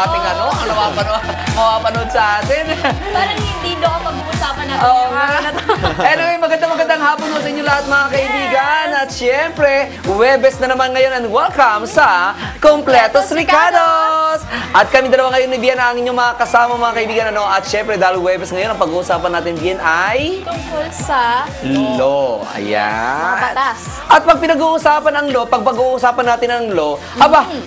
ating ano, mapapanood sa atin. Parang hindi doon pag-uusapan natin Oo yung nga. araw na to. Anyway, magandang hapon sa inyo lahat mga kaibigan. At syempre, Huwebes na naman ngayon and welcome sa Completos Ricados! At kami dalawa ngayon ni Bien ang inyong mga kasama mga kaibigan. Ano? At syempre, dahil Huwebes ngayon, ang pag-uusapan natin Bien ay... Tungkol sa law. Ayan. mga batas. At pag pinag-uusapan ang law, pag pag-uusapan natin ang law,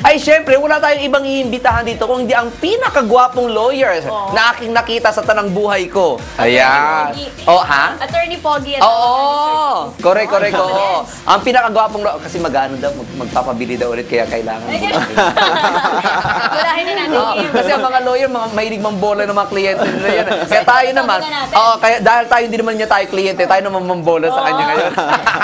ay syempre, wala tayong ibang iimbitahan dito kung hindi ang pinakagwapong lawyer na aking nakita sa tanang buhay ko. Ayan. Oh, ha? Attorney Pogi. Oo. Correct. Oo. Ang pinakagwapong law, kasi mag-ano daw, magpapabili daw ulit, kaya kailangan. Walahin na natin. Kasi ang mga lawyer, mga mahilig mambola ng mga kliyente nila yan. Kaya tayo naman, kaya dahil tayo hindi naman niya tayo kliyente, tayo naman mambola sa kanya ngayon.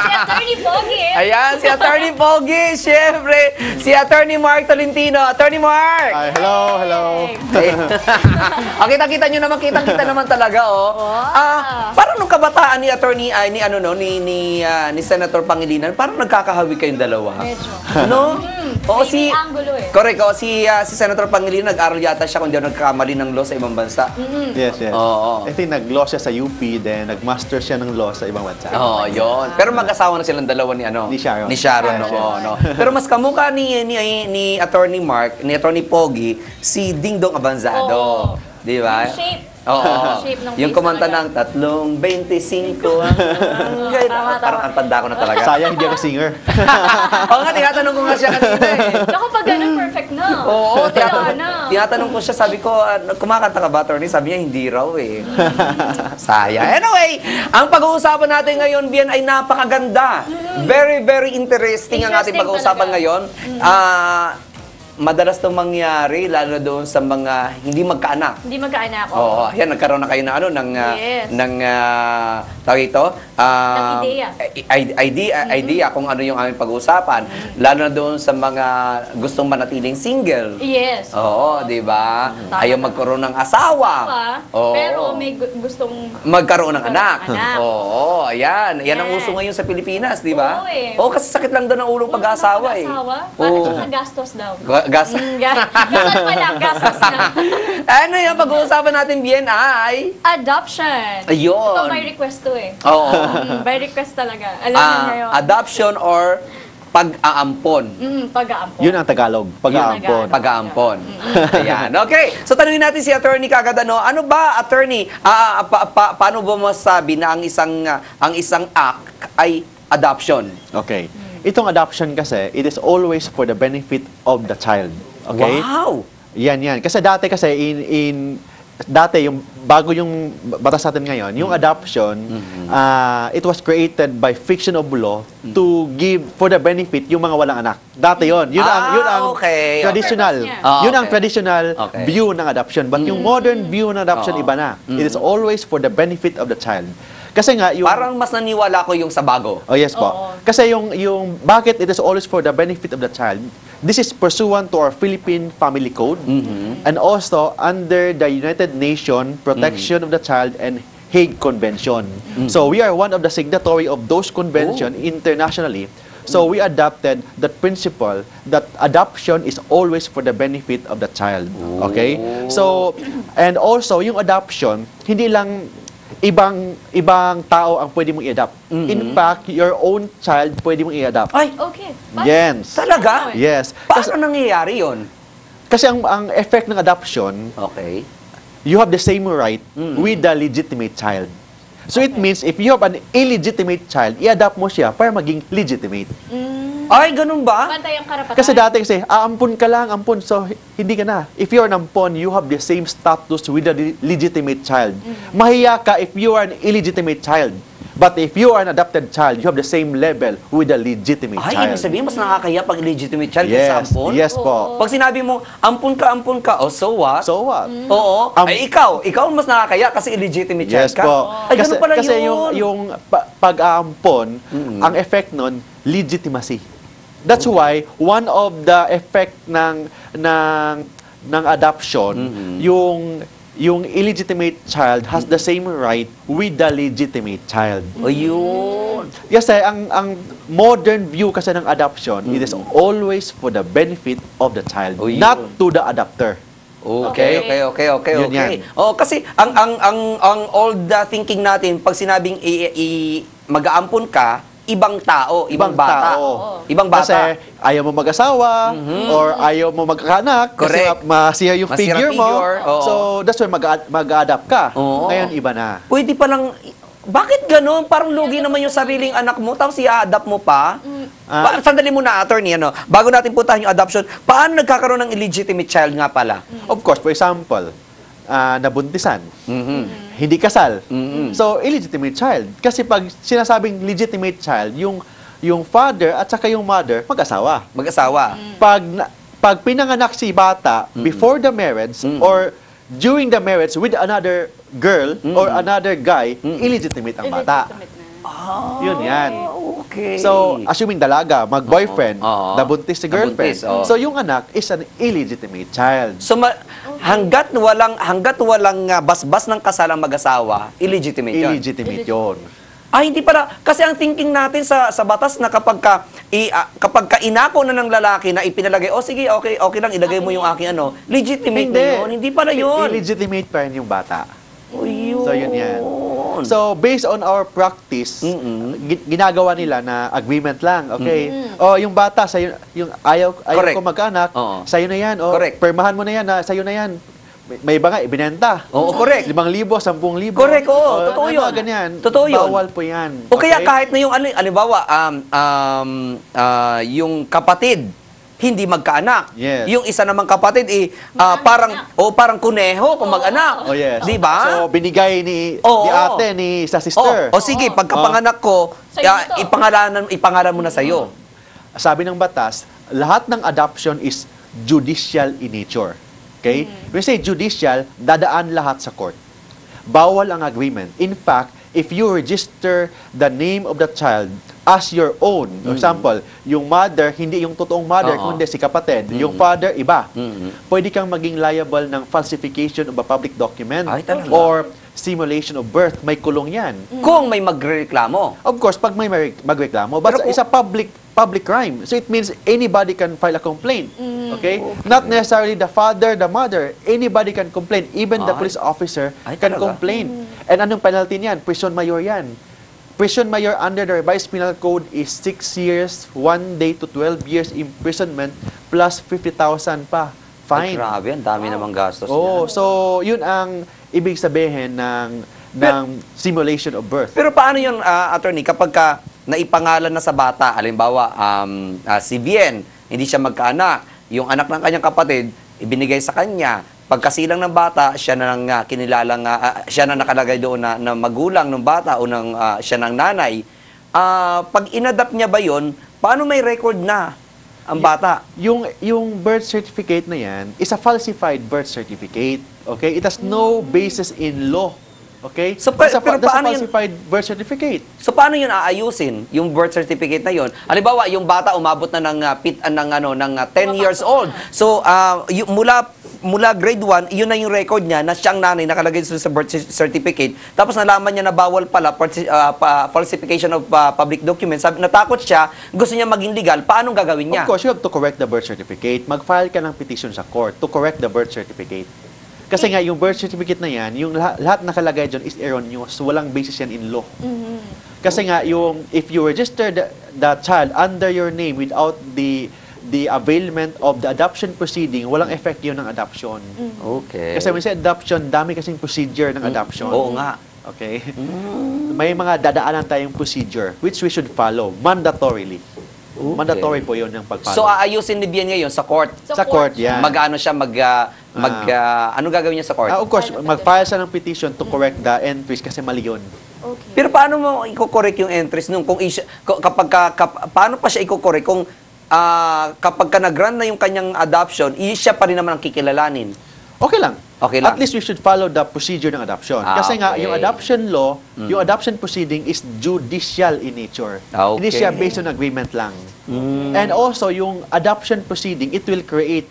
Si Attorney Pogi. Ayan, si Attorney Pogi, syempre, si Attorney Mark Tolentino. Attorney Mark! Ay, hello. Kita-kita nyo naman, kitang-kita naman talaga, oh. Parang nung kabataan ni Attorney, ni Senator Pangilinan, parang nagkakahawig kayong dalawa. Medyo. No? Oo, May angulo eh. Correct, si Senator Pangilinan, nag-aral yata siya kung di ako nagkamali ng law sa ibang bansa. Yes. Oo. I think nag-law siya sa UP, then nag-master siya ng law sa ibang bansa. Oo, yun. Pero mag-asawa na silang dalawa ni Sharon. Ni Sharon, no. Pero mas kamukha ni Attorney Mark, ni Attorney Pogi, si Dingdong Abanzado. Oo. Di ba? Yung shape. Oo. Shape ng Yung face kumanta talaga. ng 3.25 Parang ang tanda ko na talaga. Sayang hindi ako singer. Oo nga, tinatanong ko nga siya kanina eh. Naku, pag ganun, perfect na. Oo, Wala na. tinatanong ko siya, sabi ko, kumakanta ka ba, attorney? Sabi niya, hindi raw eh. Sayang. Anyway, ang pag-uusapan natin ngayon, Bien, ay napakaganda. Very, very interesting ang ating Interesting pag-uusapan talaga. ngayon. Madalas itong mangyari, lalo doon sa mga hindi magkaanak. Hindi magkaanak. Oo, yan, nagkaroon na kayo ng Yes. tawag ito? Ng Idea kung ano yung aming pag-uusapan. Lalo na doon sa mga gustong manatiling single. Yes. Oo, di ba? Tama. Ayaw magkaroon ng asawa. Oo. Pero may gustong... Magkaroon ng anak. anak. Oo, ayan. Yan ang Yes. uso ngayon sa Pilipinas, di ba? Oo eh. Oo, kasi sakit lang doon ang ulong pag-aasawa eh. Bakit siya gastos daw? Gas. Gastos pa lang, gastos na. Ano yung pag-uusapan natin, Bien, ay? Adoption. Ayun. Ito by request to eh. Oo. By request talaga. Alam niyo yun. Adoption or pag-aampon. Pag-aampon. Yun ang Tagalog, pag-aampon. Pag-aampon. Ayan. Okay. So, tanungin natin si Attorney kagad, ano ba, Attorney, paano ba masabi na ang isang act ay adoption? Okay. Itong adoption kasi, it is always for the benefit of the child. Okay? Wow! Yan. Kasi dati dati yung bago yung batas natin ngayon, yung adoption, it was created by fiction of law to give for the benefit yung mga walang anak. Dati yon. Yun ang okay. traditional. Okay. Yun ang traditional view ng adoption. But yung modern view ng adoption iba na. It is always for the benefit of the child. Kasi nga yung Parang mas naniwala ko yung sa bago. Oh yes po. Oo. Kasi yung bakit it is always for the benefit of the child. This is pursuant to our Philippine Family Code and also under the United Nations Protection of the Child and Hague Convention. So we are one of the signatory of those convention internationally. So we adopted the principle that adoption is always for the benefit of the child. Okay? So and also yung adoption hindi lang ibang tao ang pwede mong i-adopt. In fact, your own child pwede mong i-adopt. Ay, Okay. Yes. talaga? Yes. Paano nangyayari yun? Kasi ang effect ng adoption, Okay. you have the same right with the legitimate child. So it means if you have an illegitimate child, i-adopt mo siya para maging legitimate. Ay, ganun ba? Pantay ang karapatan. Kasi dati ampun ka lang, ampun. So hindi ka na. If you're an ampon, you have the same status with the legitimate child. Mahiya ka if you are an illegitimate child. But if you are an adopted child, you have the same level with the legitimate Ay, child. ibig sabihin, mas nakakaya pag legitimate child kaysa ampon? Yes po. Pag sinabi mo, ampun ka, oh, so what? So what? Oo. Ay, ikaw mas nakakaya kasi illegitimate child Yes ka? po. Ay, ganun pala kasi yun. yung pag-aampon, ang effect nun, legitimacy. That's why one of the effect ng adoption, yung illegitimate child has the same right with the legitimate child. Ayun. Kasi ang modern view kasi ng adoption, it is always for the benefit of the child, Ayun. not to the adopter. Okay. Yun yan. Oh, kasi ang old thinking natin pag sinabing mag-aampon ka, ibang tao, ibang bata. Ibang bata. Kasi ayaw mo mag-asawa or ayaw mo magkaanak kasi Correct. masira yung Masira figure mo. figure, oo. So, that's why mag-adapt ka. Oo. Ngayon, iba na. Pwede pa lang, bakit ganun? Parang lugi naman yung sariling anak mo, tapos i-adapt mo pa. Sandali muna, attorney, bago natin puntahan yung adoption, paano nagkakaroon ng illegitimate child nga pala? Of course, for example, nabuntisan, hindi kasal. So, illegitimate child. Kasi pag sinasabing legitimate child, yung father at saka yung mother, mag-asawa. Mag-asawa. Pag pinanganak si bata before the marriage or during the marriage with another girl or another guy, illegitimate ang bata. Illegitimate na. Yun yan. Okay. So, assuming dalaga, mag-boyfriend, Oo. nabuntis si girlfriend. Nabuntis, oo. So, yung anak is an illegitimate child. So, hanggat walang basbas ng kasalang mag-asawa, illegitimate yun. Illegitimate yun. Hindi pala. Kasi ang thinking natin sa batas na kapag ka inako na ng lalaki na ipinalagay, sige, okay lang, ilagay mo yung aking legitimate na yun. Hindi pala yun. Illegitimate pa rin yung bata. Yun. So, yun yan. So, based on our practice, ginagawa nila na agreement lang, okay? Yung bata, sa'yo, yung ayaw Correct. ko mag-anak, Oo. sa'yo na yan. Correct. Permahan mo na yan, sa'yo na yan. May iba nga, ibinenta. Oo, correct. 5,000, 10,000. Correct, oo. Totoo yun. Mga ganyan. Totoo yun. Bawal po yan. O kaya Okay? kahit na yung, alimbawa, yung kapatid, hindi magkaanak. Yes. Yung isa namang kapatid, parang kuneho kung mag-anak. Oh, yes. Di ba? So, binigay ni ate, ni sa sister. Sige, pagkapanganak ko, Sa'yo na to. ipangalan mo na sa'yo. Sabi ng batas, lahat ng adoption is judicial in nature. Okay? When we say judicial, dadaan lahat sa court. Bawal ang agreement. In fact, if you register the name of the child as your own, for example, yung mother, hindi yung totoong mother, Oo. kundi si kapatid, yung father, iba. Pwede kang maging liable ng falsification of a public document Ay, talaga? or simulation of birth. May kulong yan. Kung may magreklamo. Of course, pag may magreklamo, but Pero it's a public crime. So it means anybody can file a complaint. Okay? Not necessarily the father, the mother. Anybody can complain. Even the Ay. police officer Ay, can talaga? complain. And anong penalty niyan? Prison mayor yan. Prison mayor under the revised penal code is 6 years, 1 day to 12 years imprisonment plus 50,000 pa. Ay, Fine. grabe, ang dami namang gastos Oh, niyan. so yun ang ibig sabihin ng simulation of birth. Pero paano yun, attorney, kapag naipangalan na sa bata, halimbawa, si Bien, hindi siya magkaanak, yung anak ng kanyang kapatid, ibinigay sa kanya, pagkasilang ng bata, siya na nang kinilalang, siya na nakalagay doon na magulang ng bata o siya ng nanay, pag inadapt niya ba yun, paano may record na ang bata? Yung birth certificate na yan is a falsified birth certificate. Okay? It has no basis in law. Okay? So, That's a pero paano yun? falsified birth certificate. So paano yun aayusin yung birth certificate na yun? Halimbawa, yung bata umabot na ng 10 years old. So mula grade 1, yun na yung record niya na siyang nanay nakalagay sa birth certificate. Tapos nalaman niya na bawal pala falsification of public documents. Natakot siya, gusto niya maging legal. Paano gagawin niya? Of course, you have to correct the birth certificate. Mag-file ka ng petition sa court to correct the birth certificate. Kasi nga, yung birth certificate na yan, yung lahat nakalagay dyan is erroneous. Walang basis yan in law. Kasi nga, if you register the child under your name without the availment of the adoption proceeding, walang effect yun ng adoption. Okay. Kasi when say adoption, dami kasing procedure ng adoption. Oo nga. Okay? May mga dadaanan tayong procedure which we should follow mandatorily. Okay. Mandatory po yun yung pag-follow. So aayusin ni Bien ngayon sa court. sa court, yan. Mag-ano siya, ano gagawin niya sa court? Of course, mag-file siya ng petition to correct the entries kasi mali yun. Okay. Pero paano mo i-correct yung entries nung paano pa siya i-correct kung kapag nag-grant na yung kanyang adoption, siya pa rin naman ang kikilalanin? Okay lang. Okay lang. At least we should follow the procedure ng adoption. Kasi nga, Okay. yung adoption law, yung adoption proceeding is judicial in nature. Okay. Hindi siya based on agreement lang. And also, yung adoption proceeding, it will create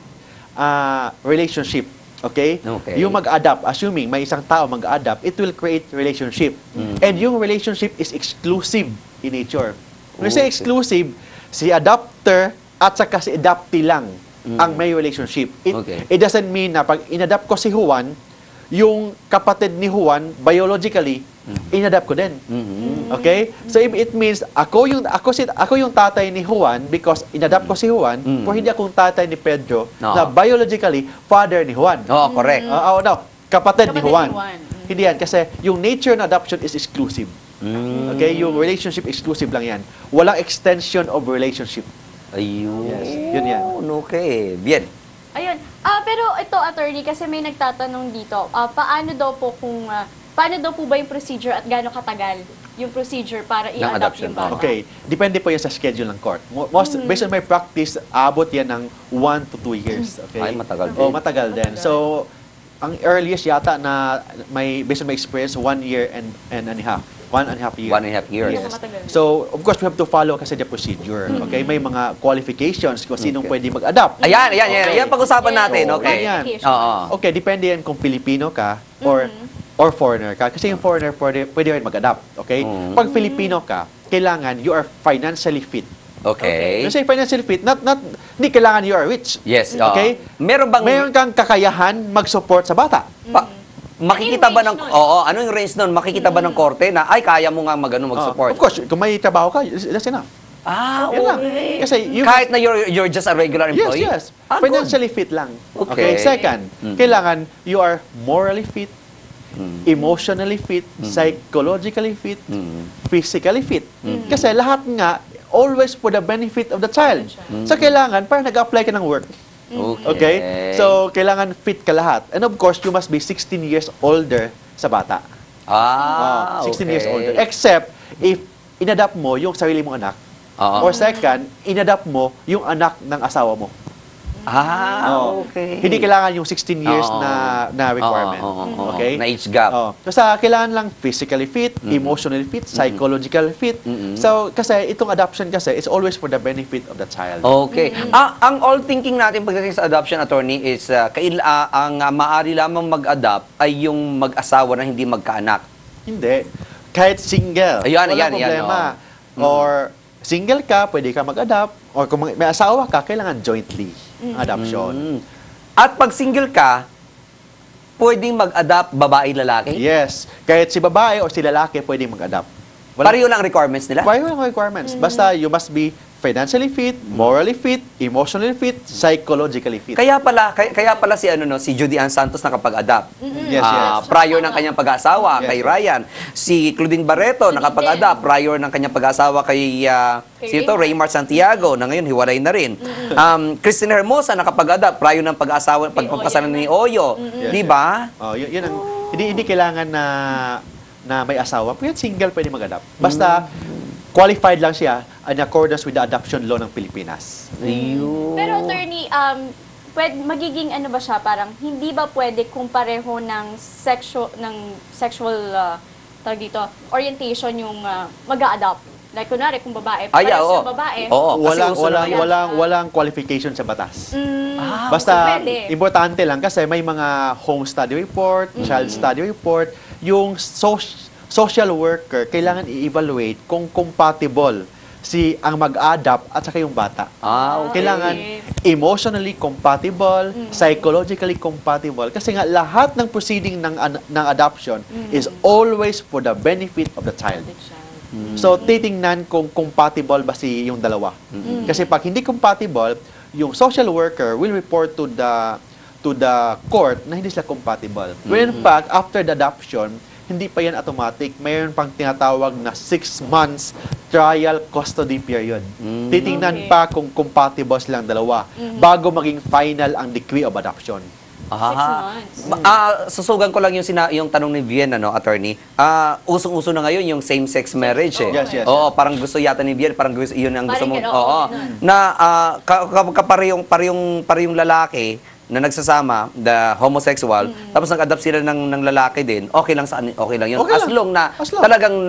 relationship. Okay? Okay. Yung mag-adopt, assuming may isang tao mag-adopt, it will create relationship. And yung relationship is exclusive in nature. When we say Okay. exclusive, si adopter at saka si adoptee lang. ang may relationship. Okay. It doesn't mean na pag inadapt ko si Juan, yung kapatid ni Juan, biologically, inadapt ko din. Okay? So it means ako yung tatay ni Juan because inadapt ko si Juan, pero hindi akong tatay ni Pedro na biologically father ni Juan. Oo, correct. No, kapatid ni Juan. Kapatid ni Juan. Hindi yan kasi yung nature ng adoption is exclusive. Okay? Yung relationship exclusive lang yan. Walang extension of relationship. Ayun. Yes, yun yan. Okay. Bien. Ayun. Pero ito, attorney, kasi may nagtatanong dito, paano daw po ba yung procedure at gaano katagal yung procedure para i-adopt adoption, yung bata? Okay. Depende po yan sa schedule ng court. Based on my practice, abot yan ng 1 to 2 years. Okay? Ay, matagal din. Oh, matagal din. So, ang earliest yata na based on my experience, 1 year and a half. 1.5 years. 1.5 years. Yes. Matagal. So, of course, we have to follow kasi the procedure. Okay? May mga qualifications kung sinong pwede mag-adopt. Ayan. Yan pag-usapan natin. Yes. Okay. Ayan. Oo. Okay, depende yan kung Filipino ka or foreigner ka. Kasi yung foreigner pwede rin mag-adopt. Okay? Pag Filipino ka, kailangan you are financially fit. Okay. Kasi financially fit, hindi kailangan you are rich. Yes. oo. Okay? Meron kang kakayahan mag-support sa bata. Makikita ba ng range nun? ano yung range nun? Makikita ba ng korte na ay kaya mo nga mag-support? Of course, kung may trabaho ka, that's enough. Okay. Yan lang. Kasi Kahit na you're just a regular employee? Yes. Good. Financially fit lang. Okay. Second, kailangan you are morally fit, emotionally fit, psychologically fit, physically fit. Kasi lahat nga, always for the benefit of the child. So, kailangan, para nag-apply ka ng work. Okay? So, kailangan fit ka lahat. And of course, you must be 16 years older sa bata. 16 years older. Except, if inadapt mo yung sarili mong anak, or second, inadapt mo yung anak ng asawa mo. Okay. Hindi kailangan yung 16 years na requirement. Okay? Na age gap. Kasi kailangan lang physically fit, emotionally fit, psychologically fit. So, kasi itong adoption kasi, it's always for the benefit of the child. Okay. Ang all thinking natin pagdating sa adoption, attorney, is ang maaari lamang mag-adopt ay yung mag-asawa na hindi magkaanak. Hindi. Kahit single. Ayan, walang problema. Or single ka, pwede ka mag-adopt. Or kung may asawa ka, kailangan jointly ang adoption. At pag single ka, pwedeng mag-adopt babae-lalaki? Yes. Kahit si babae o si lalaki, pwedeng mag-adopt. Pareho lang requirements nila? Pareho lang requirements. Basta you must be financially fit, morally fit, emotionally fit, psychologically fit. Kaya pala si Judy Ann Santos nakapag-adopt. Yes, yes. Prior ng kanyang pag-asawa Yes, kay Ryan. Si Claudine Barreto nakapag-adopt prior ng kanyang pag-asawa kay Raymar Santiago na ngayon hiwalay na rin. Christine Hermosa nakapag-adopt prior ng pagpapasalan ni Oyo. Yes, Di ba? Yun ang hindi kailangan na may asawa. Pwede single pwede mag-adopt. Basta qualified lang siya in accordance with the adoption law ng Pilipinas. Pero attorney, magiging ano ba siya, parang hindi ba pwede kung pareho ng sexual tawag dito, orientation yung mag-a-adopt? Like kunwari kung babae, pareho sa babae. Oo, kasi Walang qualification sa batas. so Basta pwede. importante lang kasi may mga home study report, child study report, yung social worker kailangan i-evaluate kung compatible ang mag-adopt at saka yung bata. Okay. Kailangan emotionally compatible, psychologically compatible. Kasi nga, lahat ng proceeding ng adoption is always for the benefit of the child. So, titingnan kung compatible ba yung dalawa. Kasi pag hindi compatible, yung social worker will report to the court na hindi sila compatible. When in fact, after the adoption, hindi pa yan automatic. Mayroon pang tinatawag na 6 months trial custody period. Titingnan pa kung compatible silang dalawa bago maging final ang decree of adoption. 6 months. Susugan ko lang yung tanong ni Bien, attorney. Usong-uso na ngayon yung same-sex marriage eh. Yes, yes, Oo, parang gusto yata ni Bien, parang gusto, yun ang gusto mo. Parang Oo. ganun. Na parehong lalaki na nagsasama, the homosexual, tapos nag-adopt sila ng lalaki din, okay lang yun. Okay As lang. long na As long. talagang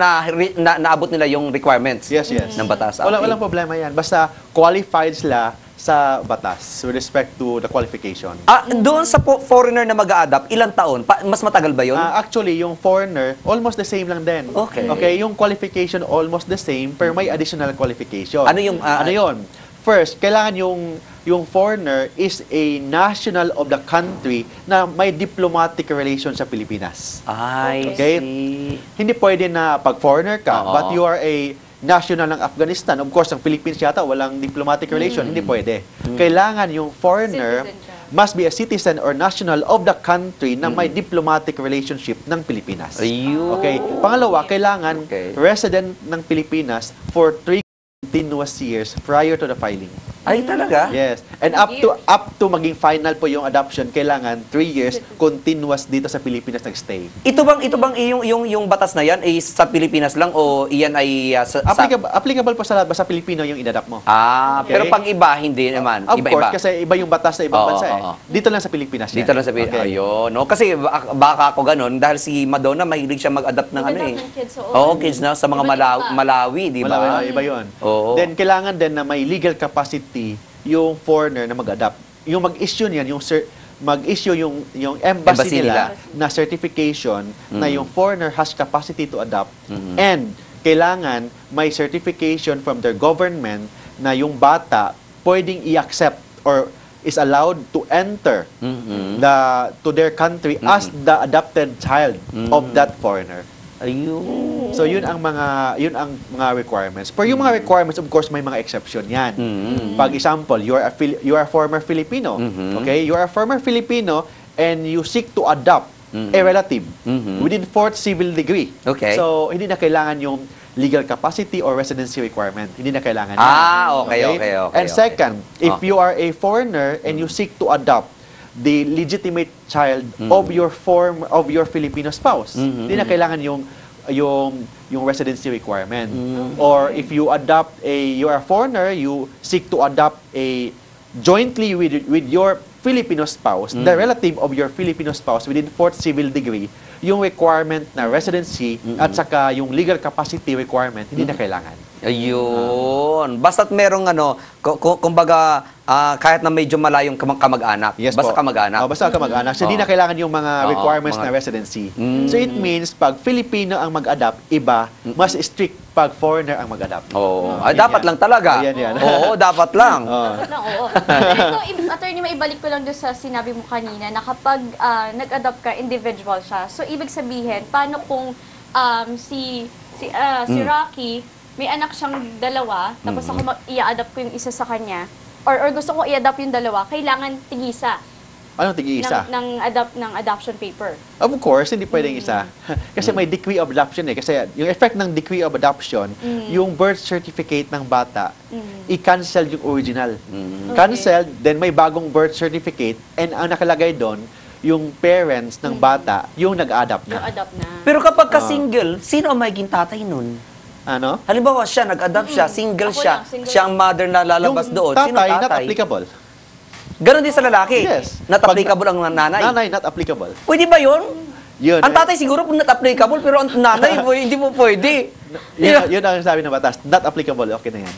naabot nila yung requirements Yes, yes. ng batas. Walang problema yan. Basta qualified sila sa batas with respect to the qualification. Doon sa foreigner na mag-a-adopt, ilang taon? Mas matagal ba yun? Actually, yung foreigner, almost the same lang din. Okay. Okay, yung qualification almost the same, pero may additional qualification. Ano yung, ano yun? first, kailangan yung foreigner is a national of the country na may diplomatic relation sa Pilipinas. I Okay. see. Hindi pwede na pag foreigner ka, Oo. but you are a national ng Afghanistan. Of course, ang Philippines yata walang diplomatic relation. Hindi pwede. Kailangan yung foreigner Citizen siya. must be a citizen or national of the country na may diplomatic relationship ng Pilipinas. Ayun. Okay. Pangalawa, kailangan Okay. resident ng Pilipinas for 3 continuous years prior to the filing. Ay, talaga? Yes. And up to maging final po yung adoption, kailangan 3 years continuous dito sa Pilipinas nag-stay. Ito bang yung batas na yan ay sa Pilipinas lang o iyan ay Applicable po sa Pilipino yung inadapt mo. Okay. pero pag iba hindi naman. Of Iba-iba. course, kasi iba yung batas sa ibang Oo, bansa eh. oo. Dito lang sa Pilipinas yan. Dito lang sa Pilipinas. Okay. Ayun, no? Kasi baka ako ganun dahil si Madonna mahilig siya mag-adapt ng ano eh. Mag-adapt ng kids, oo. Oo, kids na sa mga Iba-iba. Malawi, di ba? Wala, iba yun. Oo. Then, kailangan din na may legal capacity yung foreigner na mag-adapt. Yung mag-issue niyan, mag-issue yung embassy nila na certification na yung foreigner has capacity to adopt and kailangan may certification from their government na yung bata pwedeng i-accept or is allowed to enter to their country as the adopted child of that foreigner. Ayun. So yun ang mga requirements. Pero yung mga requirements, of course, may mga exception yan. Pag example, you are a former Filipino. Okay? You are a former Filipino and you seek to adopt a relative within 4th civil degree. Okay. So hindi na kailangan yung legal capacity or residency requirement. Hindi na kailangan yan. Okay. And second, if you are a foreigner and you seek to adopt the legitimate child of your Filipino spouse. Hindi na kailangan yung residency requirement. Or if you you are a foreigner, you seek to adopt jointly with your Filipino spouse, the relative of your Filipino spouse within 4th civil degree, yung requirement na residency at saka yung legal capacity requirement, hindi na kailangan. Ayun. Basta't merong kumbaga, kahit na medyo malayong kamag-anak. Yes Basta po. kamag-anak. Basta kamag-anak. So, hindi na kailangan yung mga requirements mga- na residency. So, it means, pag Filipino ang mag-adapt, iba, mas strict pag foreigner ang mag-adapt. Oo. Ay, Yan, dapat yan. lang talaga. Yan. Oo, dapat lang. Oo. Ito, attorney, maibalik ko lang doon sa sinabi mo kanina na kapag nag-adopt ka, individual siya. So, ibig sabihin, paano kung si Rocky, may anak siyang dalawa, tapos ako i-adopt ko yung isa sa kanya, or gusto ko i-adopt yung dalawa, kailangan tigisa Anong tig-iisa? ng adoption paper. Of course, hindi pwedeng isa. Kasi may decree of adoption eh. Kasi yung effect ng decree of adoption, yung birth certificate ng bata, i-cancel yung original. Cancel, then may bagong birth certificate, and ang nakalagay doon, yung parents ng bata, yung nag-adopt Yung na. adopt na. Pero kapag ka-single, sino ang magiging tatay nun? Ano? Halimbawa siya, nag-adopt siya, single Ako siya, lang, single. siya ang mother na lalabas Yung doon. Sino tatay, not tatay? applicable. Ganon din sa lalaki. Yes. Not applicable ang nanay. Nanay, not applicable. Pwede ba yun? Yun. Ang tatay siguro not applicable, pero ang nanay, hindi mo pwede. Yun ang sabi ng batas. Not applicable. Okay na yan.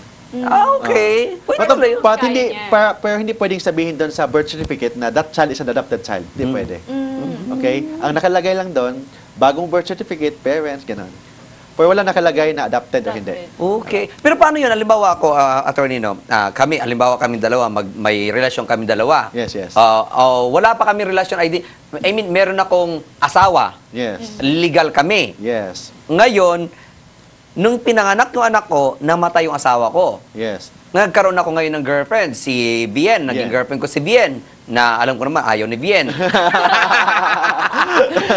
Okay. Pwede But, pala yun. but Kaya hindi, niya. pero hindi pwedeng sabihin doon sa birth certificate na that child is an adopted child. Hindi pwede. Okay? Ang nakalagay lang doon, bagong birth certificate, parents, gano'n. Pero wala nakalagay na adopted o hindi. Okay. Pero paano yun? Halimbawa ako, attorney, no? Halimbawa kami dalawa, may relasyon kami dalawa. Yes, yes. Wala pa kami relasyon ID. I mean, meron akong asawa. Yes. Legal kami. Yes. Ngayon, nung pinanganak yung anak ko, namatay yung asawa ko. Yes. Nagkaroon ako ngayon ng girlfriend, si Bien. Naging Yeah. girlfriend ko si Bien. Na alam ko naman, ayaw ni Bien.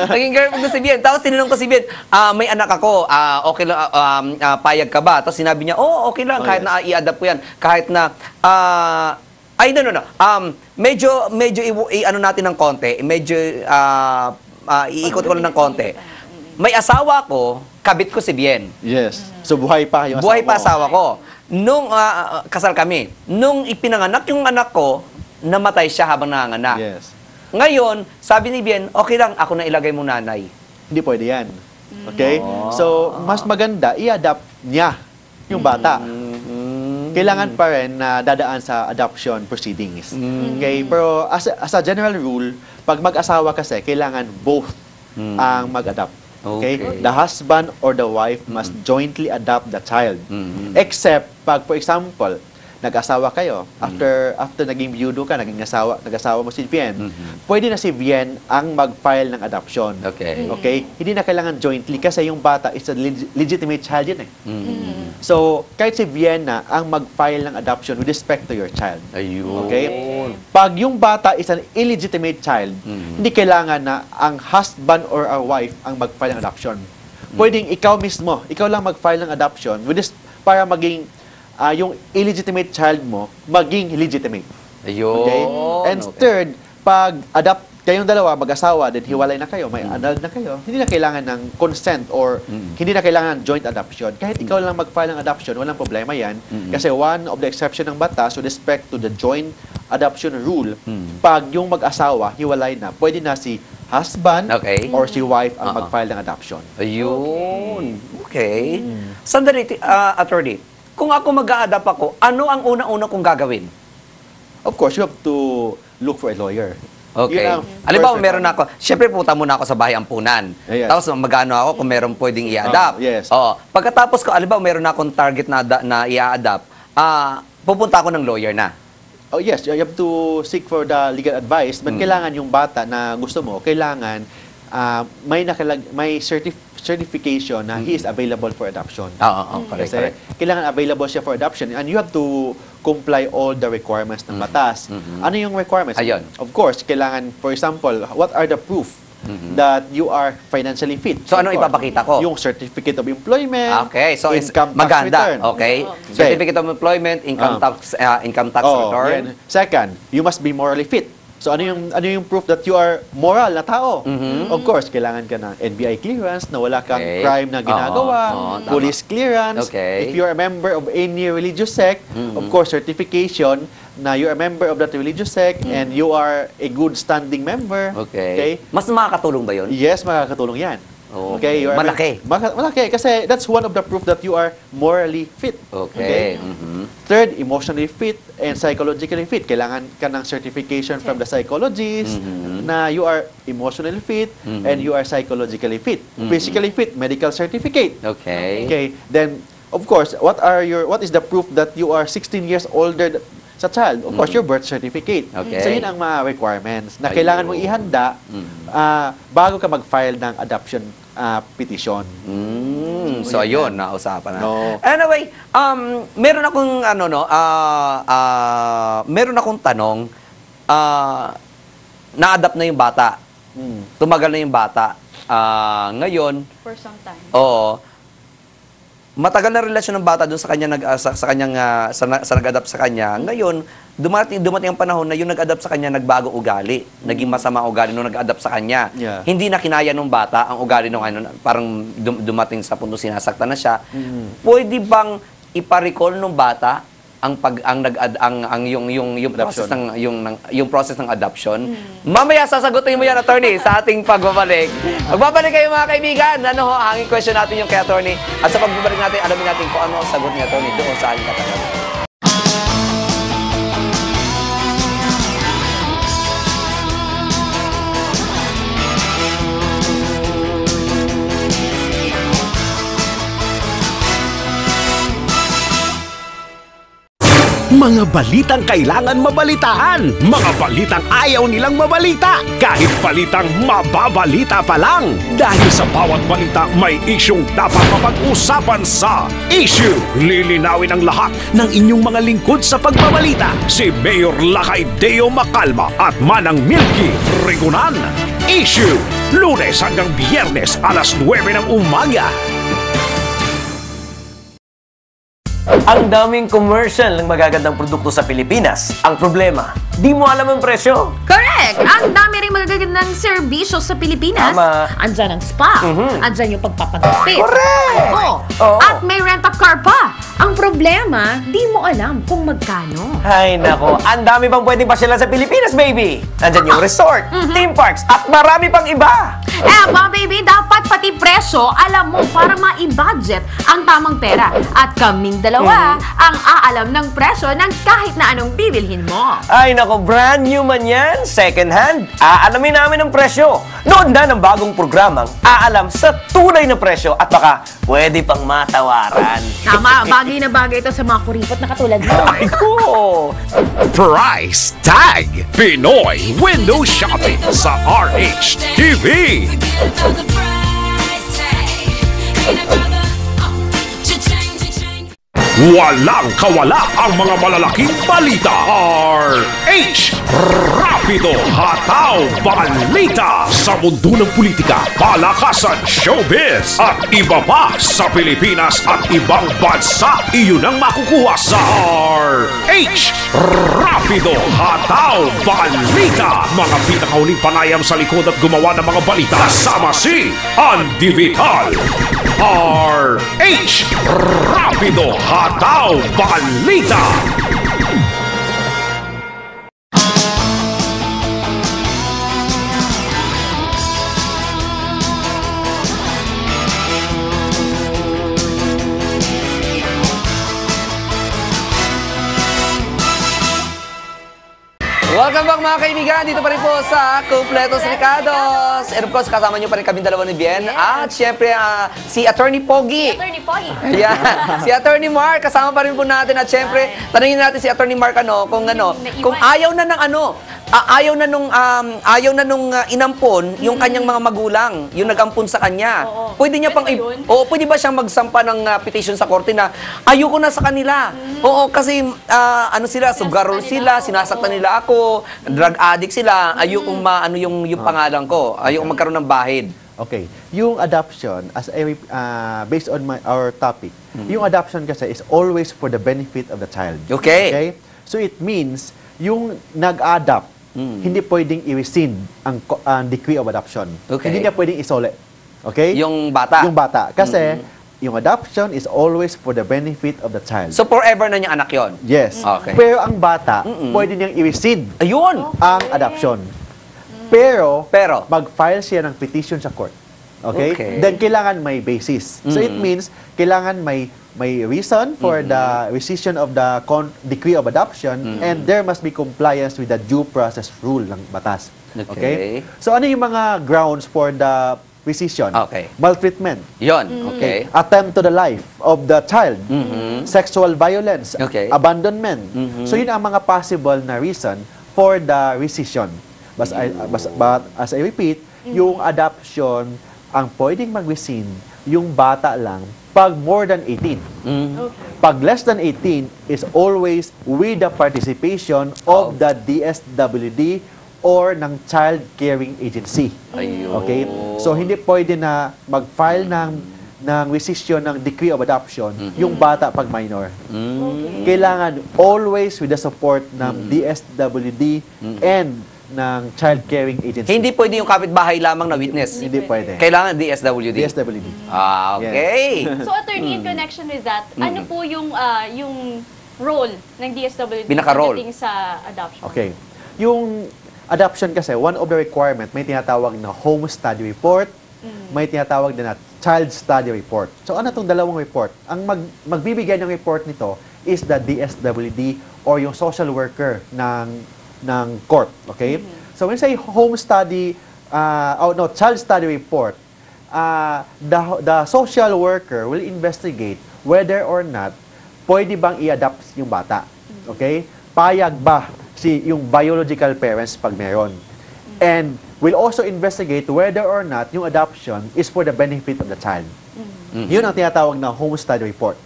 Naging girlfriend ko si Bien. Tapos tinanong ko si Bien, may anak ako, okay lang, payag ka ba? Tapos sinabi niya, okay lang, kahit yes. na i-adapt ko yan. Kahit na, no. Medyo ano natin ng konti. Medyo, iikot ko lang ng konti. May asawa ko, kabit ko si Bien. Yes. So, buhay pa yung Buhay pa asawa mo. asawa ko. Nung kasal kami, nung ipinanganak yung anak ko, namatay siya habang nanganganak. Yes. Ngayon, sabi ni Bien, okay lang, ako na ilagay mo nanay. Hindi pwede yan. Okay? So, mas maganda, i-adapt niya yung bata. Kailangan pa rin na dadaan sa adoption proceedings. Okay? Pero as a general rule, pag mag-asawa kasi, kailangan both ang mag-adopt. Okay? Okay. The husband or the wife must jointly adopt the child. Except pag, for example, nag-asawa kayo, after naging biyudo ka, nag-asawa mo si Bien, pwede na si Bien ang mag-file ng adoption. Okay. Okay? Hindi na kailangan jointly kasi yung bata is a legitimate child yun eh. So, kahit si Bien na ang mag-file ng adoption with respect to your child. Ayun. Okay? Pag yung bata is an illegitimate child, hindi kailangan na ang husband or a wife ang mag-file ng adoption. Pwedeng ikaw mismo, ikaw lang mag-file ng adoption para maging yung illegitimate child mo maging legitimate. Ayun. Okay? And Okay. third, pag adopt kayong dalawa, mag-asawa, then hiwalay na kayo, may adult na kayo, hindi na kailangan ng consent or hindi na kailangan ng joint adoption. Kahit ikaw lang mag-file ng adoption, walang problema yan. Kasi one of the exception ng batas with respect to the joint adoption rule, pag yung mag-asawa, hiwalay na, pwede na si husband Okay. or si wife ang mag-file ng adoption. Ayun. Okay. Sandali, attorney. Kung ako mag-a-adapt ako, ano ang una-una kong gagawin? Of course, you have to look for a lawyer. Okay. Yun ang Halimbawa, first meron ako, syempre punta muna ako sa bahay ampunan. Yes. Tapos magano ako kung meron pwedeng i-adapt. Yes. Oo. Pagkatapos ko, halimbawa, meron akong target na i-adapt, pupunta ako ng lawyer na. Oh yes, you have to seek for the legal advice, but kailangan yung bata na gusto mo, kailangan may certification na he is available for adoption. Oo, correct, Kasi correct. kailangan available siya for adoption and you have to comply all the requirements ng batas. Ano yung requirements? Ayun. Of course, kailangan, for example, what are the proof that you are financially fit? So, ano Of course, ipapakita ko? Yung certificate of employment, Okay, so income tax maganda. return. Okay. Certificate of employment, income tax return. yan. Second, you must be morally fit. So ano yung proof that you are moral na tao? Of course, kailangan ka ng NBI clearance na wala kang Okay. crime na ginagawa, Oo, tama. police clearance. Okay. If you are a member of any religious sect, of course, certification na you are a member of that religious sect and you are a good standing member. Okay. Mas makakatulong ba yun? Yes, makakatulong yan. Oh, Okay, you are malaki. Malaki kasi that's one of the proof that you are morally fit. Okay. Third, emotionally fit and psychologically fit. Kailangan ka ng certification from the psychologist na you are emotionally fit and you are psychologically fit. Physically fit, medical certificate. Okay. Okay, then of course, what is the proof that you are 16 years older sa child? Of course, your birth certificate. Okay. So yun ang mga requirements na Ayun. kailangan mong ihanda bago ka mag-file ng adoption petition. So ayun, nausapan na. No. Anyway, meron akong meron akong tanong. Na-adapt na yung bata. Tumagal na yung bata. Ngayon, For some time. oo. Matagal na relasyon ng bata doon sa kanya sa nag-adapt sa kanya. Ngayon, dumating ang panahon na yung nag-adapt sa kanya nagbago ugali. Naging masama ang ugali nung nag-adapt sa kanya. Yeah. Hindi na kinaya nung bata ang ugali nung parang dumating sa punto sinasaktan na siya. Pwede bang ipa-recall nung bata yung process yung process ng adoption? Mamaya sasagutin mo yan, attorney, sa ating pagbabalik. Magbabalik kayo mga kaibigan. Hanging question natin yung kay attorney. At sa pagbabalik natin, alamin natin kung ano ang sagot ni attorney doon sa ating katanungan. Mga balitang kailangan mabalitaan. Mga balitang ayaw nilang mabalita. Kahit balitang mababalita pa lang. Dahil sa bawat balita may isyung dapat mapag-usapan sa Issue. Lilinawin ang lahat ng inyong mga lingkod sa pagbabalita. Si Mayor Lakay Deo Macalma at Manang Milky Rigunan. Issue. Lunes hanggang Biyernes alas 9 ng umaga. Ang daming commercial ng magagandang produkto sa Pilipinas. Ang problema, di mo alam ang presyo. Correct! Ang dami rin magagandang serbisyo sa Pilipinas. Tama. Andyan ang spa. Andyan yung pagpapagupit. Correct! Ano? Oo. At may rent-a-car pa. Ang problema, di mo alam kung magkano. Ay nako, ang dami pang pwedeng pasyalan sa Pilipinas, baby. Andyan yung resort, theme parks, at marami pang iba. Baby, dapat At pati presyo, alam mo, para ma-budget ang tamang pera. At kaming dalawa ang aalam ng presyo ng kahit na anong bibilhin mo. Ay nako, brand new man yan, second hand. Aalamin namin ang presyo. Nood na ng bagong programang aalam sa tunay na presyo at baka pwede pang matawaran. Tama, bagay na bagay ito sa mga kuripot na katulad mo. Ay ko! Price Tag Pinoy Window Shopping sa RH TV. Walang kawala ang mga malalaking balita. RH Rapido Hataw Balita sa mundo ng politika, palakasan, showbiz at iba pa sa Pilipinas at ibang bansa. Iyon ang makukuha sa RH Rapido Hataw Balita. Mga pinakauling panayam sa likod at gumawa ng mga balita. Kasama si Andy Vital. RH Rapido Hataw Balita. Welcome back mga kaibigan, dito pa rin po sa Kumpletos Ricados. And of course, kasama niyo pa rin kami dalawa ni Bien. At syempre, si Attorney Pogi. Attorney Pogi. Ayan, si Attorney Mark, kasama pa rin po natin. At syempre, tanungin natin si Attorney Mark kung ayaw na ng ayaw na nung inampon yung kanyang mga magulang, yung nag-ampon sa kanya. Oo. Pwede niya Pwede pang ba yun? pwede ba siyang magsampa ng petition sa korte na ayoko na sa kanila. Oo, kasi ano sila, subgarol sila, sinasaktan nila ako, drug addict sila, ayokong maano yung pangalan ko, ayokong magkaroon ng bahid. Okay. Yung adoption, as based on our topic, yung adoption kasi is always for the benefit of the child. Okay. So it means, yung nag-adopt, hindi pwedeng i-rescind ang decree of adoption. Okay. Hindi niya pwedeng isole. Okay? Yung bata. Yung bata. Kasi, yung adoption is always for the benefit of the child. So forever na niyang anak yon. Yes. Okay. Pero ang bata, pwede niyang i-rescind Ayun. ang adoption. Pero, Pero? mag-file siya ng petition sa court. Okay? Okay. Then, kailangan may basis. So, it means, kailangan may reason for the rescission of the decree of adoption and there must be compliance with the due process rule ng batas. Okay. So, ano yung mga grounds for the rescission? Okay. Maltreatment. Yon. Okay. Attempt to the life of the child. Sexual violence. Okay. Abandonment. So, yun ang mga possible na reason for the rescission. But as I repeat, yung adoption, ang pwedeng mag-rescind, yung bata lang, pag more than 18. Pag less than 18, is always with the participation of the DSWD or ng child caring agency. Ayun. Okay? So, hindi pwede na mag-file ng rescission ng decree of adoption yung bata pag minor. Kailangan always with the support ng DSWD and ng child caring agency. Hindi pwede yung kapitbahay lamang na witness. Hindi pwede. Kailangan DSWD. DSWD. Okay. So, attorney, in connection with that, ano po yung role ng DSWD Pinaka-role. pagdating sa adoption? Okay. Yung adoption kasi, one of the requirement, may tinatawag na home study report, may tinatawag din na child study report. So ano itong dalawang report? Ang magbibigay ng report nito is the DSWD or yung social worker ng court. Okay? So when say home study, child study report, the social worker will investigate whether or not pwede bang i-adopt yung bata. Okay? Payag ba yung biological parents pag meron? And will also investigate whether or not yung adoption is for the benefit of the child. Yun ang tinatawag na home study report.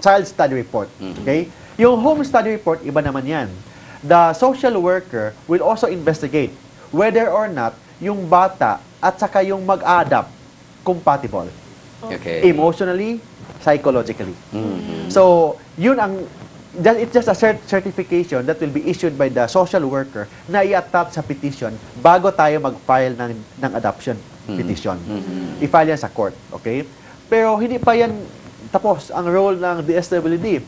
Child study report. Okay? Yung home study report, iba naman yan. The social worker will also investigate whether or not yung bata at saka yung mag-adopt compatible. Okay. Emotionally, psychologically. So, yun it's just a certification that will be issued by the social worker na i-attach sa petition bago tayo mag-file ng adoption petition. I-file yan sa court. Okay? Pero hindi pa yan tapos ang role ng DSWD.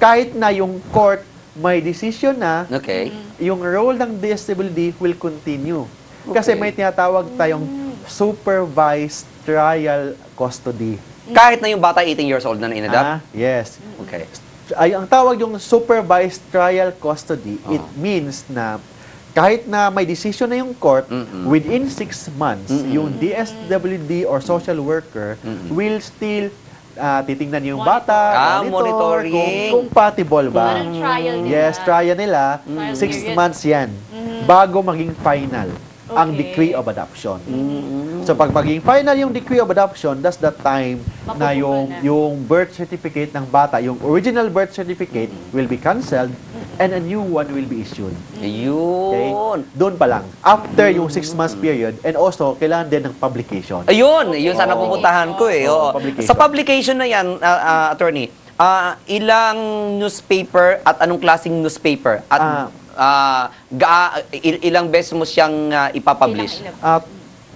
Kahit na yung court may decision na, Okay. yung role ng DSWD will continue. Kasi may tinatawag tayong supervised trial custody. Kahit na yung bata 18 years old na in-adopt? Yes. Okay. Ay, ang tawag yung supervised trial custody, it means na kahit na may decision na yung court, within 6 months, yung DSWD or social worker will still titingnan yung bata, monitoring. kung compatible ba. Parang trial nila. Yes, trial nila. Trial 6 period. months yan bago maging final ang Okay. decree of adoption. So pag maging final yung decree of adoption, that's the time na Mapupukol na. yung birth certificate ng bata, yung original birth certificate will be cancelled and a new one will be issued. Okay? Ayun. Doon pa lang. After yung 6 months period, and also kailangan din ng publication. Ayun, yun sana pupuntahan ko eh. Oo. Publication. Sa publication na yan, attorney, ilang newspaper at anong klaseng newspaper? At ilang beses mo siyang ipapublish? Ilang-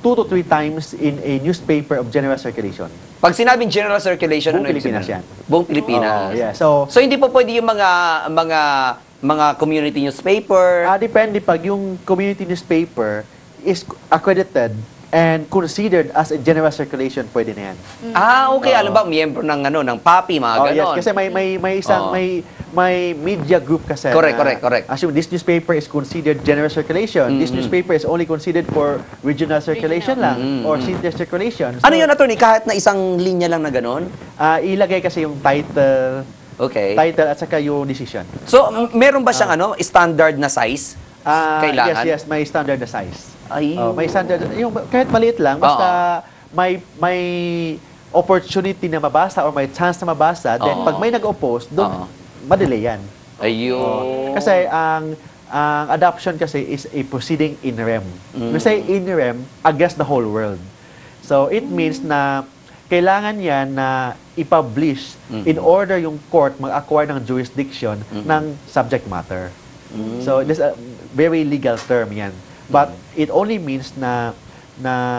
2 to 3 times in a newspaper of general circulation. Pag sinabing general circulation, Buong ano ibig Pilipinas sabihin? yan. Buong Pilipinas. Oh, yeah. So, So hindi po pwede yung mga community newspaper. depende pag yung community newspaper is accredited and considered as a general circulation, pwede na yan. Okay, alam ba, miyembro ng ng PAPI, mga Oh, yes, ganon. kasi may isang Oo. may media group kasi. Correct, na correct. Assume this newspaper is considered general circulation. This newspaper is only considered for regional circulation lang or city circulation. So, Ano yun, attorney? Kahit na isang linya lang na ganon? ilagay kasi yung title at saka yung decision. So, meron ba siyang standard na size? Kailangan? Yes, may standard na size. Ay. May standard, yung kahit maliit lang, basta may opportunity na mabasa or may chance na mabasa, then pag may nag-oppose, doon madelay yan. Ayun. Kasi ang adoption kasi is a proceeding in rem. We say in rem against the whole world. So it means na kailangan yan na i-publish in order yung court mag-acquire ng jurisdiction ng subject matter. So this is a very legal term yan. But it only means na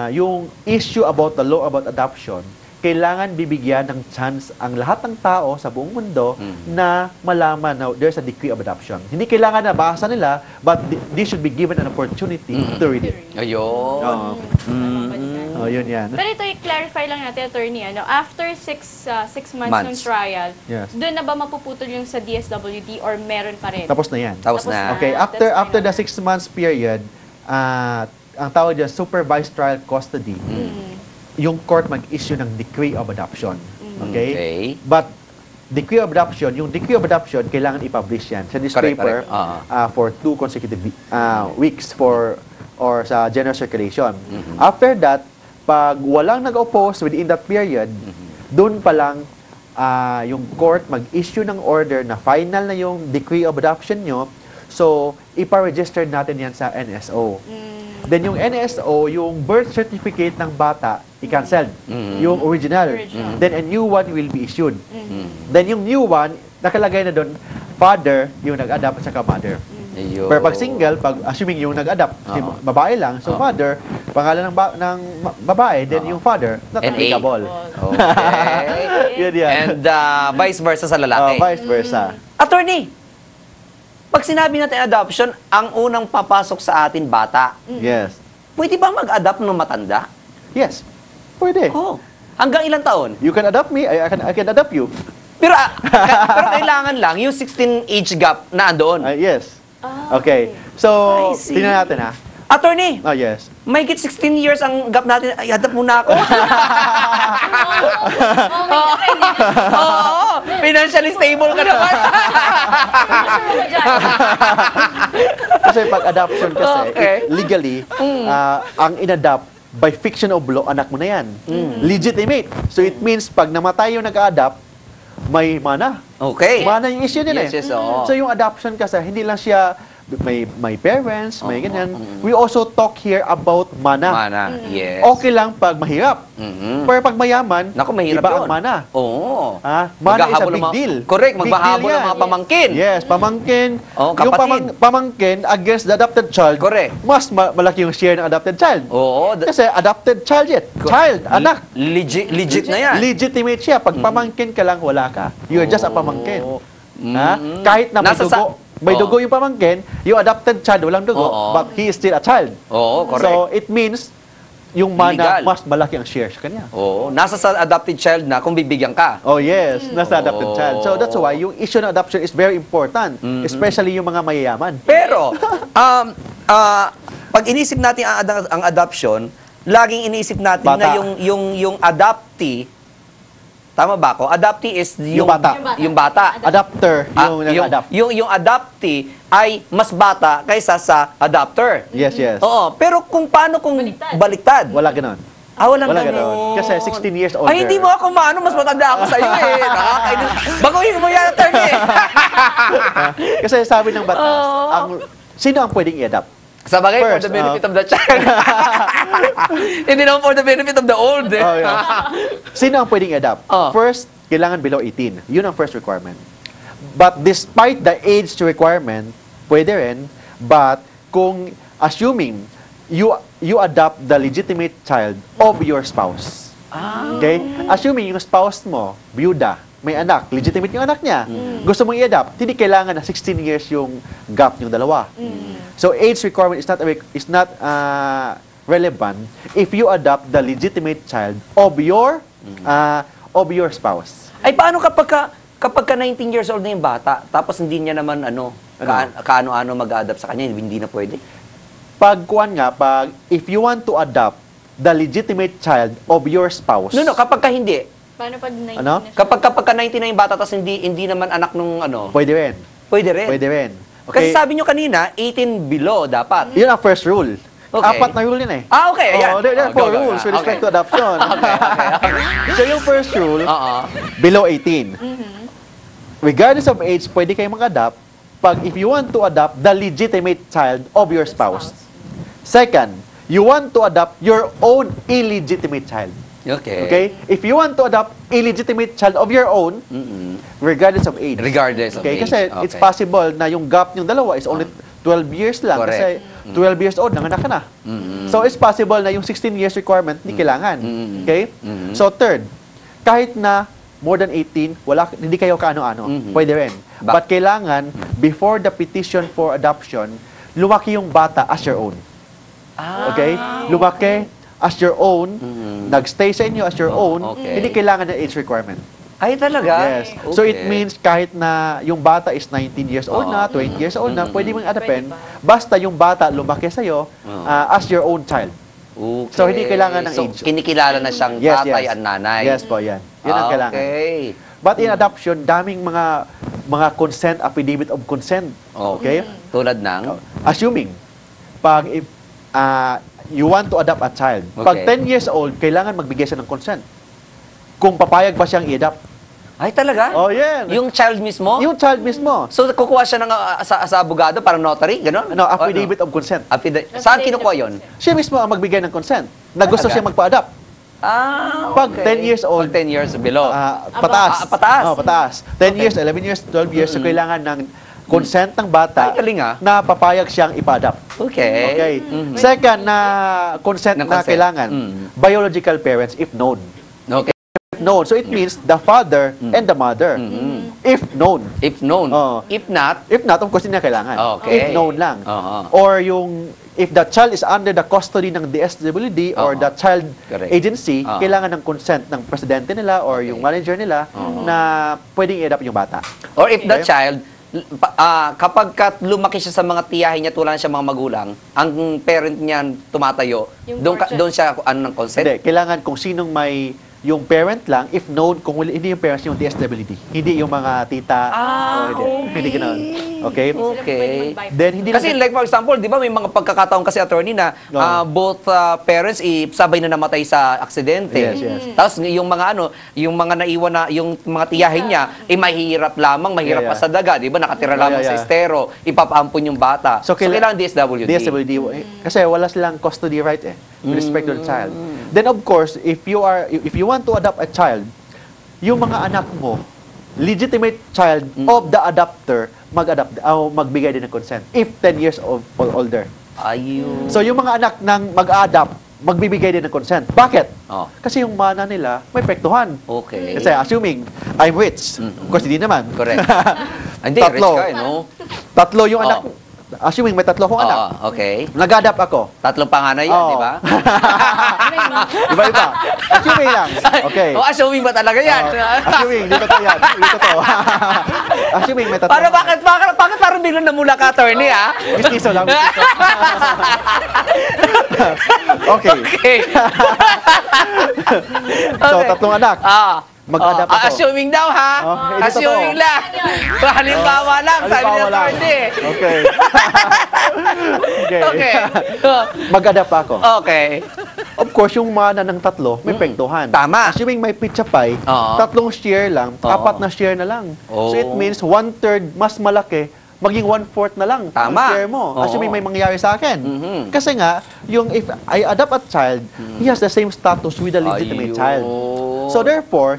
yung issue about the law about adoption, kailangan bibigyan ng chance ang lahat ng tao sa buong mundo na malaman na there's a decree of adoption. Hindi kailangan na basa nila, but they should be given an opportunity to read it. Ayun. Yun yan. Pero ito, i-clarify lang natin, attorney, after 6 months ng trial, Yes. doon na ba mapuputol yung sa DSWD or meron pa rin? Tapos na yan. Tapos na. Okay, That's after the final. 6 months period, ang tawag dyan, supervised trial custody, yung court mag-issue ng decree of adoption. Okay? Okay. But decree of adoption, yung decree of adoption, kailangan i-publish yan sa newspaper correct. for 2 consecutive weeks or sa general circulation. After that, pag walang nag-oppose within that period, doon pa lang yung court mag-issue ng order na final na yung decree of adoption nyo. So, ipa-register natin yan sa NSO. Then yung NSO, yung birth certificate ng bata, i-cancel. Yung original. Then a new one will be issued. Then yung new one, nakalagay na doon, father, yung nag-adapt at saka mother. Ayun. Pero pag single, pag assuming yung nag-adapt, babae lang, so father, pangalan ng babae, then yung father, not NA. applicable. Okay. Yun yan. And vice versa sa lalaki. Vice versa. Attorney, pag sinabi natin adoption, ang unang papasok sa atin bata, Yes. pwede ba mag-adopt ng matanda? Yes. Pwede. Oh. Hanggang ilang taon? You can adopt me, I can adopt you. Pero kailangan lang yung 16 age gap na doon. Yes. Okay. So, I see. tingnan natin ha. Attorney, Yes. may 16 years ang gap natin. Ay, adopt muna ako. Oo, financially stable ka naman. Kasi pag adoption kasi, Okay. legally, ang inadopt by fiction of law, anak mo na yan. Legitimate. So it means pag namatay yung nag-adopt, may mana. Okay. Mana yung issue din Yes, yes, oo. So yung adoption kasi, hindi lang siya may parents, may ganyan. We also talk here about mana. Mana, yes. Okay lang pag mahirap. Pero pag mayaman, Naku, mahirap iba yun. ang mana. Oo. Ha? Mana is a Maghahabol ng big mga- deal. Correct, Big magbahabol deal ng mga yan. pamangkin. Yes, pamangkin. Oh, Yung kapatid. pamangkin against the adopted child, Correct. mas malaki yung share ng adopted child. Oo. Kasi adopted child yet. Child, anak. Legit na yan. Legitimate siya. Pag pamangkin ka lang, wala ka. You're just a pamangkin. Ha? Kahit na may Nasa dugo, may Oo. dugo yung pamangkin, yung adopted child, walang dugo, Oo. but he is still a child. Oo, correct. So, it means, yung mana, Illegal. mas malaki ang share sa kanya. Oo, nasa sa adopted child na kung bibigyan ka. Oh yes, nasa adopted Oh. child. So that's why yung issue ng adoption is very important, especially yung mga mayayaman. Pero, pag inisip natin ang adoption, laging inisip natin Bata. na yung adoptee, tama ba ako? Adoptee is Yung bata. Yung bata. Adopter, yung nag-adopt. yung adoptee ay mas bata kaysa sa adopter. Yes, yes. Oo, pero paano kung baliktad? Wala ganon. Walang Wala ganun. ganon. Kasi 16 years older. Ay, hindi mo ako maano, mas matanda ako sa'yo eh. Nakakainis. Baguhin mo yan, attorney. Kasi sabi ng batas, sino ang pwedeng i-adopt? Sa bagay, for First, the benefit of the child. Hindi naman for the benefit of the old eh. Oh, yeah. Sino ang pwedeng i-adopt? Oh. First, kailangan below 18. Yun ang first requirement. But despite the age requirement, pwede rin. But kung assuming you adopt the legitimate child of your spouse. Okay? Assuming yung spouse mo, byuda, may anak, legitimate yung anak niya. Gusto mong i-adopt, hindi kailangan na 16 years yung gap yung dalawa. So age requirement is not relevant if you adopt the legitimate child of your spouse. Ay, paano kapag ka 19 years old na yung bata, tapos hindi niya naman kaano-ano mag-adapt sa kanya, hindi na pwede? If you want to adopt the legitimate child of your spouse. No, kapag ka hindi. Paano pag 19 Ano? na siya? Kapag ka 19 na yung bata, tapos hindi naman anak nung Pwede rin. pwede rin. Pwede rin. Kasi sabi nyo kanina, 18 below dapat. Yun ang first rule. Okay. 4 na rule yun eh. Okay, ayan. Oh, there are Go, 4 go. rules with respect Okay. to adoption. So yung first rule, Oo. below 18. Regardless of age, pwede kayong mag-adopt if you want to adopt the legitimate child of your spouse. Second, you want to adopt your own illegitimate child. Okay. Okay? If you want to adopt illegitimate child of your own, regardless of age. Regardless of Okay? age. Kasi it's possible na yung gap yung dalawa is only 12 years lang. Correct. Kasi 12 years old, nanganak ka na. So it's possible na yung 16 years requirement, hindi kailangan. Okay? So third, kahit na more than 18, hindi kayo kaano-ano. Pwede rin. But kailangan, before the petition for adoption, lumaki yung bata as your own. Okay? Lumaki as your own, nagstay sa inyo as your own, okay. hindi kailangan ng age requirement. Ay, talaga? Yes. So it means kahit na yung bata is 19 years old na, 20 years old na, pwede mong adoptin, basta yung bata lumaki sa'yo as your own child. Okay. So, hindi kailangan ng So, age. kinikilala na siyang Yes, tatay yes. at nanay. Yes po, yan. Yan ang kailangan. Okay. But in adoption, daming mga consent, affidavit of consent. Okay? Tulad ng? Assuming, if you want to adopt a child, pag Okay. 10 years old, kailangan magbigay siya ng consent. Kung papayag ba siyang i-adopt. Ay, talaga? Oh, yeah. Yung child mismo? Yung child mismo. So, kukuha siya ng sa abogado, parang notary, gano'n? Affidavit of consent. Saan kinukuha yun? Siya mismo ang magbigay ng consent na gusto Talaga? siya magpa-adopt. Okay. Pag 10 years old, Pag 10 years below. pataas. Pataas. Oh, pataas. 10 years, 11 years, 12 years, so kailangan ng consent ng bata Ay, galing ah. na papayag siyang ipa-adopt. Okay. Okay. Second na consent Na na consent. kailangan, biological parents if known. Okay. If known. So it means the father and the mother. If known. If known. Oh. If not, If not, of course, hindi na kailangan. Okay. If known lang. Oo. Or if the child is under the custody ng DSWD or Oo. the child Correct. agency, Oo. kailangan ng consent ng presidente nila or yung manager nila na pwedeng i-adopt yung bata. or if the Okay. child, kapag lumaki siya sa mga tiyahin niya, tulad siya mga magulang, ang parent niya tumatayo, Yung doon guardian. doon siya ng consent? Hindi, kailangan kung sinong may yung parent lang, if known, kung hindi yung parents, yung DSWD. Hindi yung mga tita. Hindi ganoon. Okay? Okay. Then, hindi Kasi lang, like for example, di ba may mga pagkakataon kasi attorney na Oo. both parents sabay na namatay sa aksidente. Yes, yes. Tapos yung mga naiwan na yung mga tiyahin niya, mahirap lamang, mahirap Yeah, pa sa daga, di ba? Nakatira lamang Yeah, sa yeah. estero, ipapampon yung bata. So, kailangan DSWD. DSWD. Kasi wala silang custody right with respect to the child. Then of course, if you want to adopt a child, yung mga anak mo, legitimate child of the adopter, magbigay din ng consent if 10 years old or older. Ayun. So yung mga anak ng mag-adopt, magbibigay din ng consent. Bakit? Oh. Kasi yung mana nila may pektuhan. Okay. Kasi assuming I'm rich, of course hindi naman. Correct. Hindi, Tatlo. rich ka, no? Tatlo yung anak, assuming may 3 akong anak, Oo, okay. nag-adapt ako. 3 panganay yan, Oo. di ba? Iba-iba. Assuming lang. Okay. O, assuming ba talaga yan? Assuming, di totoo yan. Di totoo. Assuming may 3. Para bakit parang biglang namula ka, attorney, ah? Mistiso lang. Mistiso. Okay. Okay. So, Okay. 3 anak. Mag-adapt ako. Assuming daw, ha? Oh, hindi Assuming totoo. lang. Halimbawa lang, sabi ni Halimbawa lang. attorney. Okay. Okay. Okay. Mag-adapt ako. Okay. Of course, yung mana ng 3, may pektuhan. Tama. Assuming may pizza pie, Oo. 3 share lang, Oo. 4 na share na lang. Oo. So it means 1/3 mas malaki, maging 1/4 na lang ang Tama. share mo. Oo. Assuming may mangyayari sa akin. Mhm. Kasi nga, yung if I adopt a child, he has the same status with a legitimate Ayun. child. So therefore,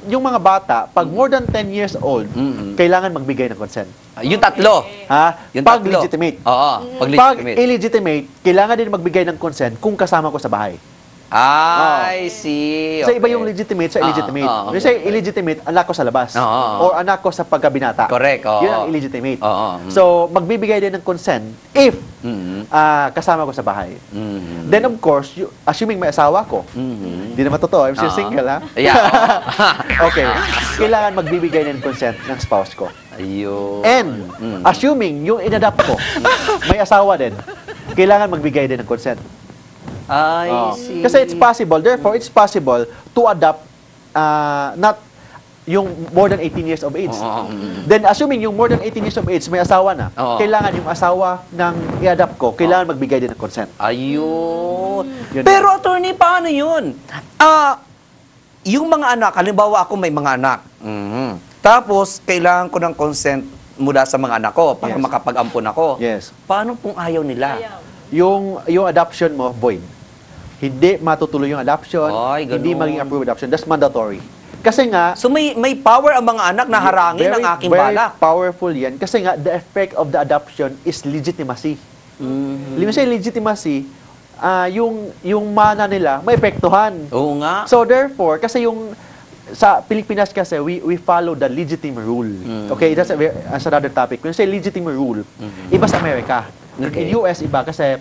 yung mga bata, pag more than 10 years old, kailangan magbigay ng consent. Yung 3. Ha? Yung Pag 3. legitimate. Oo, pag Pag legitimate. illegitimate, kailangan din magbigay ng consent kung kasama ko sa bahay. I see. Kasi iba Okay. yung legitimate sa illegitimate. Oo. Kasi illegitimate, anak ko sa labas. Oo. Or anak ko sa pagkabinata. Correct, oo. Yun ang illegitimate. Oo. So, magbibigay din ng consent if Mhm. kasama ko sa bahay. Mhm. Then, of course, assuming may asawa ko, Mhm. hindi naman totoo, I'm still Oo. single, ha? Yeah, oo. Okay. Kailangan magbibigay din ng consent ng spouse ko. Ayun. And, assuming yung inadapt ko, may asawa din, kailangan magbigay din ng consent. I Oo. see. Kasi it's possible, therefore, it's possible to adopt not yung more than 18 years of age. Oo. Then, assuming yung more than 18 years of age, may asawa na, Oo. kailangan yung asawa ng i-adopt ko, kailangan magbigay din ng consent. Ayun. Yun Pero attorney, paano yun? Yung mga anak, halimbawa ako may mga anak. Tapos, kailangan ko ng consent mula sa mga anak ko para Yes. makapag-ampon ako. Yes. Paano kung ayaw nila? Yung adoption mo, void. Hindi matutuloy yung adoption, Ay, ganun. hindi maging approved adoption. That's mandatory. Kasi nga, So may power ang mga anak na harangin ang aking very balak. powerful yan. Kasi nga, the effect of the adoption is legitimacy. When say legitimacy, yung mana nila, may epektuhan. Oo nga. So therefore, kasi yung sa Pilipinas kasi, we follow the legitimate rule. Okay, that's another topic. When you say legitimate rule, iba sa Amerika. Okay. In US, iba kasi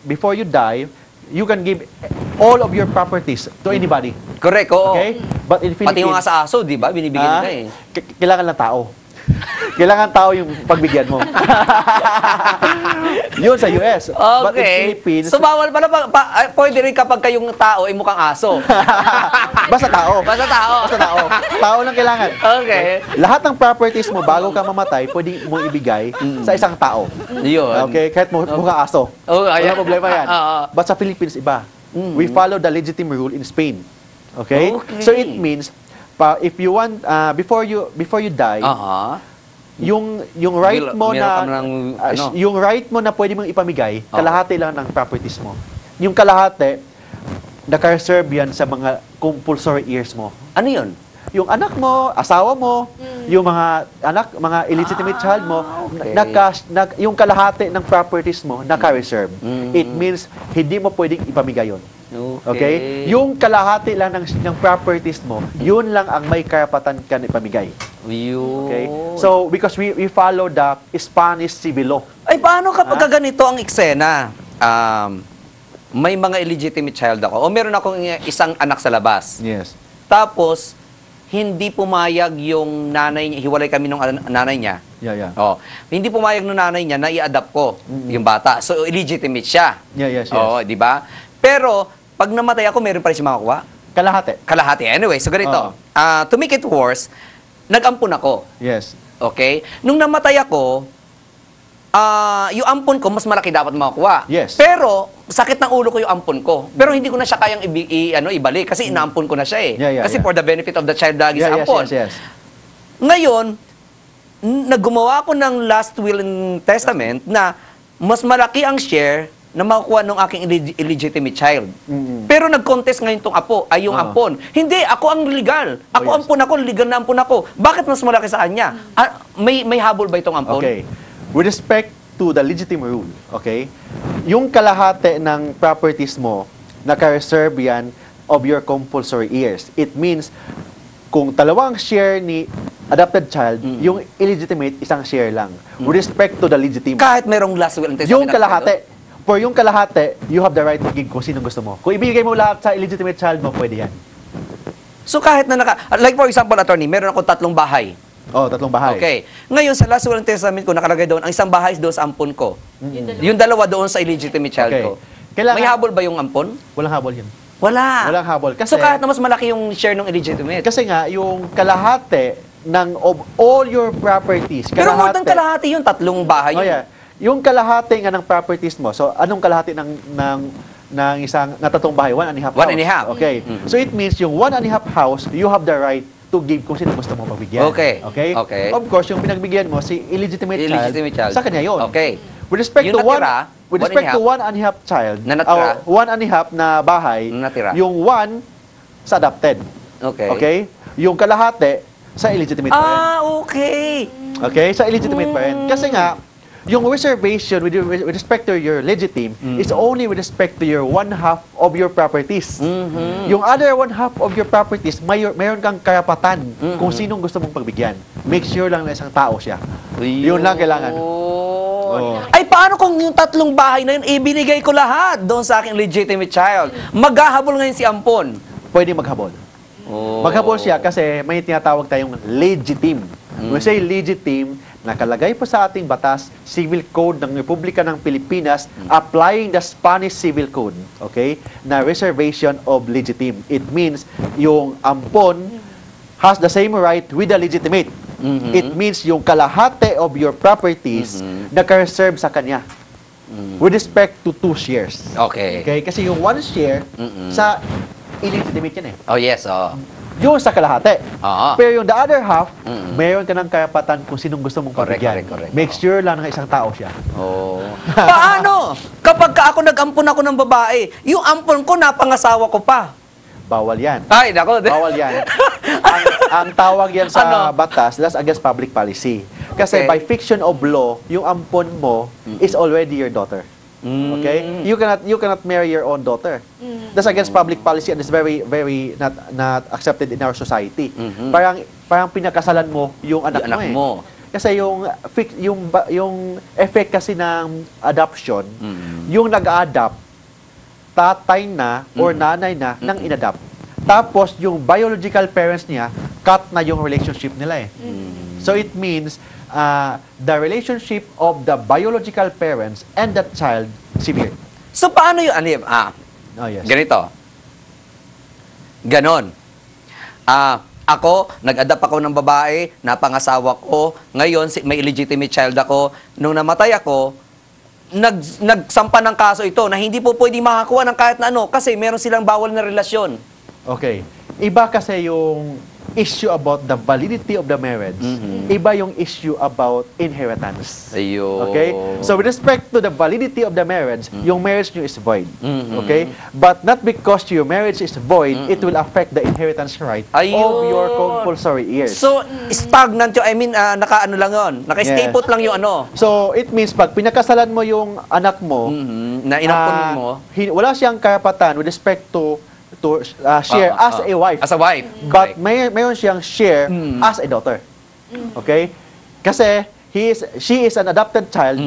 before you die, you can give all of your properties to anybody. Correct, oo. Okay? But in Pati yung nga Philippines, sa aso, di ba? Binibigyan nila eh. kailangan lang tao. Kailangan tao yung pagbigyan mo. Yun sa US. But in Okay. Philippines, So bawal pala, pwede rin kapag kayong tao ay mukhang aso. basta tao. Basta tao. Basta tao. Tao lang kailangan. Okay. Lahat ng properties mo bago ka mamatay, pwede mo ibigay sa isang tao. Yun. Okay? Kahit mukhang aso. Oh, ayan. Walang problema yan. Oo. But sa Philippines, iba. We follow the legitimate rule in Spain. Okay? Okay. So it means, if you want, before you die, Aha. yung right mo Meron ka na ng, ano? yung right mo na pwede mong ipamigay, kalahati lang ng properties mo. Yung kalahati, naka-reserve yan sa mga compulsory heirs mo. Ano yun? Yung anak mo, asawa mo, yung mga illegitimate child mo, okay. yung kalahati ng properties mo, naka-reserve. It means, hindi mo pwedeng ipamigay yun. Okay? Yung kalahati lang ng properties mo, yun lang ang may karapatan ka na ipamigay. Yun. Okay? So, because we follow the Spanish civil law. Ay, paano kapag ganito ang eksena? May mga illegitimate child ako, o meron akong isang anak sa labas. Yes. Tapos, hindi pumayag yung nanay niya, hiwalay kami nung nanay niya. Yeah. Oh, hindi pumayag nung nanay niya na i-adopt ko yung bata. So, illegitimate siya. Yeah, yes. Oo, di ba? Pero, pag namatay ako, meron pa rin siya makakuha. Kalahati. Kalahati. Anyway, so ganito. Oo. To make it worse, nag-ampon ako. Yes. Okay? Nung namatay ako, yung ampon ko, mas malaki dapat makakuha. Yes. Pero, sakit ng ulo ko yung ampon ko. Pero hindi ko na siya kayang ibalik kasi inaampon ko na siya eh. Yeah, kasi yeah. for the benefit of the child lagi sa Yeah, ampon. yes. Ngayon, naggumawa ako ng last will and testament na mas malaki ang share na makukuha ng aking illegitimate child. Pero nag-contest ngayon tong apo, ay yung ampon. Hindi, ako ang legal. Ako yes. ampon ako, legal na ampon ako. Bakit mas malaki sa kanya? May habol ba itong ampon? Okay. With respect to the legitimate rule, okay? Yung kalahati ng properties mo, naka-reserve yan of your compulsory heirs. It means, kung dalawang share ni adopted child, yung illegitimate, isang share lang. With respect to the legitimate. Kahit merong last will and testament. Yung kalahati. For yung kalahati, you have the right to give kung sino gusto mo. Kung ibigay mo lahat sa illegitimate child mo, pwede yan. So kahit na like for example, attorney, meron akong 3 bahay. Oh, 3 bahay. Okay. Ngayon, sa last will and testament ko, nakalagay doon, ang isang bahay doon sa ampon ko. Yung dalawa doon sa illegitimate child Okay. ko. Kailangan- May habol ba yung ampon? Walang habol yun. Wala. Walang habol. Kasi, So kahit na mas malaki yung share ng illegitimate. kasi nga, yung kalahati of all your properties, Pero more than kalahati yung 3 bahay. Oh, yun. yeah. Yung kalahati nga ng properties mo, so anong kalahati ng isang na 3 bahay? 1.5 house. 1.5. Okay. So it means yung 1.5 house, you have the right to give kung sino gusto mo pagbigyan. Okay. Okay? Okay. Of course, yung pinagbigyan mo, si illegitimate child, sa kanya yun. Okay. With respect Yung to natira, with respect to 1.5 child, Na natira. 1.5 na bahay, Na natira. yung 1 sa adopted. Okay. Okay? Yung kalahati sa illegitimate pa rin. Okay. Okay? Sa illegitimate pa rin. Kasi nga, yung reservation with respect to your legitimate is only with respect to your 1/2 of your properties. Yung other 1/2 of your properties, mayroon kang karapatan kung sinong gusto mong pagbigyan. Make sure lang na isang tao siya. Yun lang kailangan. Oo. Ay, paano kung yung 3 bahay na yun, ibinigay ko lahat doon sa aking legitimate child? Maghahabol ngayon si Ampon. Pwede maghabol. Maghabol siya kasi may tinatawag tayong legitim. When we say legitim, nakalagay po sa ating batas, Civil Code ng Republika ng Pilipinas, applying the Spanish Civil Code, okay, na reservation of legitim. It means yung ampon has the same right with the legitimate. It means yung kalahati of your properties naka-reserve sa kanya with respect to 2 shares. Okay. Okay? Kasi yung 1 share sa illegitimate yan eh. Oh, yes. Oh. Yun sa kalahati. Oo. Pero yung the other half, mayroon ka ng karapatan kung sinong gusto mong Correct, pagbigyan. correct. Make sure lang na isang tao siya. Oh. Paano? Kapag ako nag-ampon ako ng babae, yung ampon ko, napangasawa ko pa. Bawal yan. Ay, nako. Bawal yan. ang tawag yan sa Ano? batas, that's against public policy. Kasi Okay. by fiction of law, yung ampon mo is already your daughter. Okay? You cannot marry your own daughter. That's against public policy and it's very not accepted in our society. Parang pinakasalan mo yung anak Yung anak mo. mo. Kasi yung effect kasi ng adoption, yung nag-a-adopt tatay na or nanay na ng inadopt. Tapos yung biological parents niya cut na yung relationship nila eh. So it means the relationship of the biological parents and the child severed. So, paano yung anim? Oh yes. Ganito. Ganon. Ako, nag-adapt ako ng babae, napangasawa ko, ngayon may illegitimate child ako. Nung namatay ako, nagsampa ng kaso ito na hindi po pwede makakuha ng kahit na ano kasi meron silang bawal na relasyon. Okay. Iba kasi yung issue about the validity of the marriage. Iba yung issue about inheritance. Ayun. Okay? So with respect to the validity of the marriage, yung marriage nyo is void. Okay? But not because your marriage is void, it will affect the inheritance right Ayun. of your compulsory heirs. So, stagnant yun. I mean, naka-ano lang yun. Naka-stay Yes. put lang yung ano. So it means pag pinakasalan mo yung anak mo, Na inampun mo. wala siyang karapatan with respect to share as a wife. As a wife. But Correct. mayroon siyang share as a daughter. Okay? Kasi she is an adopted child,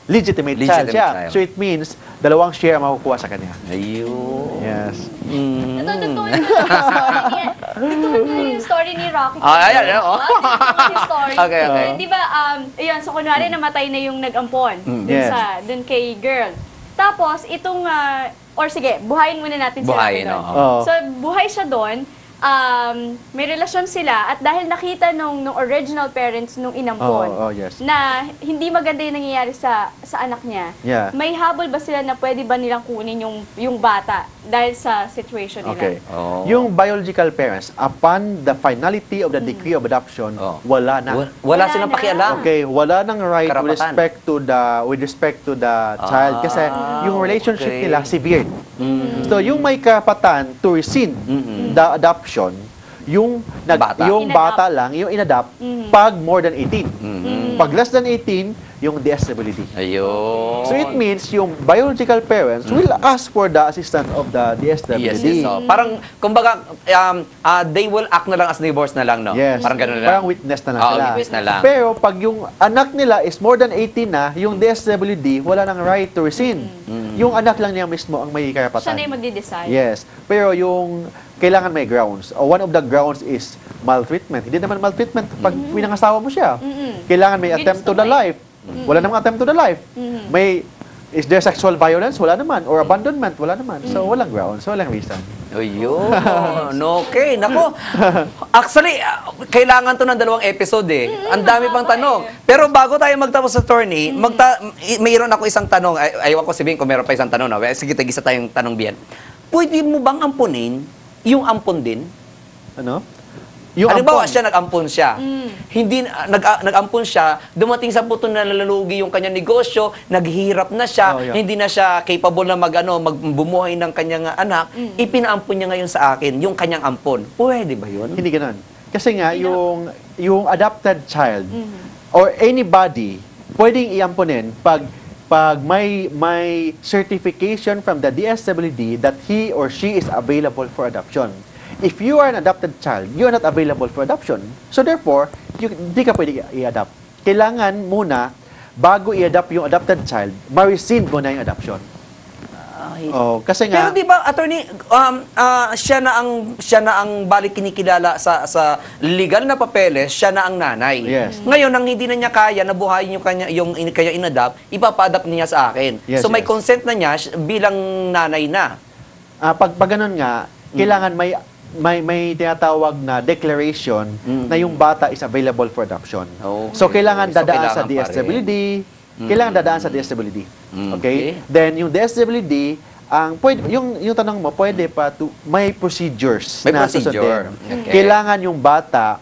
legitimate child siya. child. So it means dalawang share ang makukuha sa kanya. Ayun. Yes. Natutugtugan ko yung story ni Rocky. Ayan. Natutugtugan yung story. Okay. Di ba, ayun, so kunwari namatay na yung nag-ampon Yes. dun kay girl. Tapos, itong, or sige, buhayin muna natin si Buhayin, Rocky doon. oo. So, buhay siya doon. May relasyon sila at dahil nakita nung original parents nung inampon yes. na hindi maganda yung nangyayari sa anak niya, Yeah. may habol ba sila na pwede ba nilang kunin yung bata dahil sa situation nila? Okay. Oh. Yung biological parents, upon the finality of the decree of adoption, Oh. wala na. Wala Wala silang na. pakialam. Okay, wala nang right with Karapatan. respect to the child kasi yung relationship nila severed. So yung may karapatan to rescind the adoption, Bata. yung bata lang, yung inadapt pag more than 18. Pag less than 18, yung DSWD. Ayun. So it means yung biological parents will ask for the assistance of the DSWD. Yes, yes. So, parang, kumbaga, they will act na lang as neighbors na lang, no? Yes. Parang ganun na lang. Parang witness na lang Oo, sila. witness na lang. Pero pag yung anak nila is more than 18 na, yung DSWD wala nang right to rescind. Yung anak lang niya mismo ang may karapatan. Siya na yung magde-decide. Yes. Pero yung kailangan may grounds. One of the grounds is maltreatment. Hindi naman maltreatment pag pinangasawa mo siya. Kailangan may attempt to the life. Wala namang attempt to the life. Is there sexual violence? Wala naman. Or abandonment? Wala naman. So, walang grounds. Walang reason. Ayun. Okay. Nako. Actually, kailangan to ng 2 episode eh. Ang dami pang tanong. Pero bago tayo magtapos sa attorney, mayroon ako isang tanong. Ayaw ko sabihin kung meron pa isang tanong. No? Sige, tag-isa tayong tanong biyan. Pwede mo bang ampunin yung ampon din? Ano? Yung Halimbawa, ampon. siya nag-ampon siya. Hindi nag-ampon siya, dumating sa puto na nalalugi yung kanyang negosyo, naghihirap na siya, Oh, yeah. hindi na siya capable na magbumuhay ng kanyang anak, ipinaampon niya ngayon sa akin yung kanyang ampon. Pwede ba yun? Hindi ganun. Kasi nga, yung adopted child or anybody, pwedeng iampunin pag may certification from the DSWD that he or she is available for adoption. If you are an adopted child, you are not available for adoption. So therefore, di ka pwede i-adopt. Kailangan muna, bago i-adopt yung adopted child, ma-rescind mo na yung adoption. Oh, kasi nga, Pero di ba, attorney, siya na ang balik kinikilala sa legal na papeles, siya na ang nanay. Yes. Ngayon, nang hindi na niya kaya na buhayin yung kanya in-adopt, ipapa-adopt niya sa akin. Yes, So may yes. consent na niya bilang nanay na. pag ganun nga, kailangan may tinatawag na declaration na yung bata is available for adoption. Okay. So, kailangan So, dadaan sa kailangan pa DSWD. Kailangan dadaan sa DSWD. Okay. Okay? Then, yung DSWD, yung tanong mo, pwede pa may procedures May na procedure. susundin. Okay. Kailangan yung bata,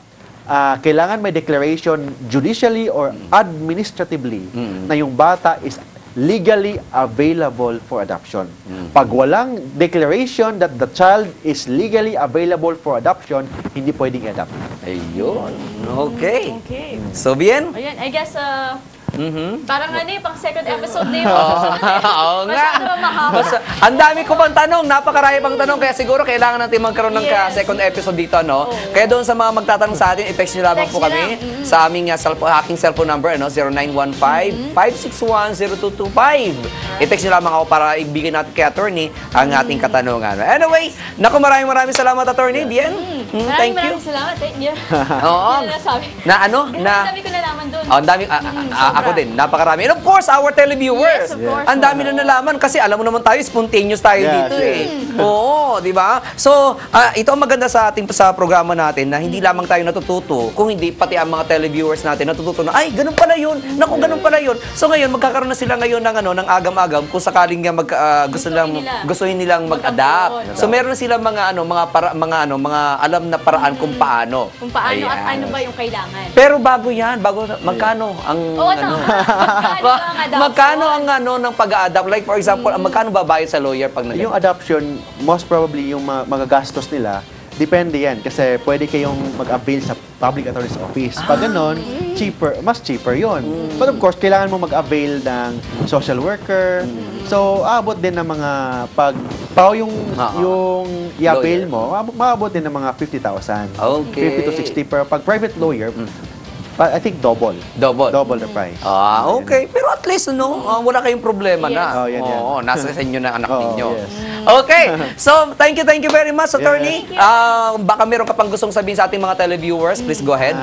kailangan may declaration judicially or administratively na yung bata is legally available for adoption. Pag walang declaration that the child is legally available for adoption, hindi pwedeng i-adopt. Ayun. Okay. Okay. So, bien? Ayan, I guess, parang pang second episode na yun. Oo nga. Masyado mahaba. Ang dami ko pang tanong, napakarami pang tanong, kaya siguro kailangan natin magkaroon ng Yes. second episode dito, no? Kaya doon sa mga magtatanong sa atin, i-text nyo lamang Text po nyo kami lang. sa aming aking cellphone number, 0915-561-0225. I-text nyo lamang ako para ibigay natin kay attorney ang ating katanungan. Anyway, naku, maraming salamat, attorney. Bien. Thank you. Maraming salamat. Thank you. Oo. Hindi na nasabi. Na ano? Ganun, Na... ang dami ko nalaman doon. Oh, ang dami, ako din, napakarami. And of course, our televiewers. Yes, of course. Ang dami na nalaman kasi alam mo naman tayo, spontaneous tayo Yes, dito yes. Oo, di ba? So, ito ang maganda sa programa natin na hindi lamang tayo natututo, kung hindi pati ang mga televiewers natin natututo na, ay, ganun pala yun. Naku, ganun pala yun. So ngayon, magkakaroon na sila ngayon ng agam-agam kung sakaling nga gustuhin nilang mag-adapt. So meron na silang mga alam na paraan kung paano. Kung paano at Ayan. ano ba yung kailangan. Pero bago magkano ang Oo, magkano ang ng pag-a-adapt? Like for example, magkano babayad sa lawyer pag Yung adoption, most probably yung magagastos nila, depende yan. Kasi pwede kayong mag-avail sa public attorney's office. Pag ganon, mas cheaper yon. But of course, kailangan mo mag-avail ng social worker. So, aabot din ng mga yung i-avail mo, maabot din ng mga 50,000. Okay. 50 to 60 per pag private lawyer. I think double. Double the price. Okay. Pero at least, wala kayong problema na. Yes. Yan. Oo, nasa sa inyo na anak ninyo. yes. Okay. So, thank you very much, attorney. Baka meron ka pang gustong sabihin sa ating mga televiewers. Please go ahead.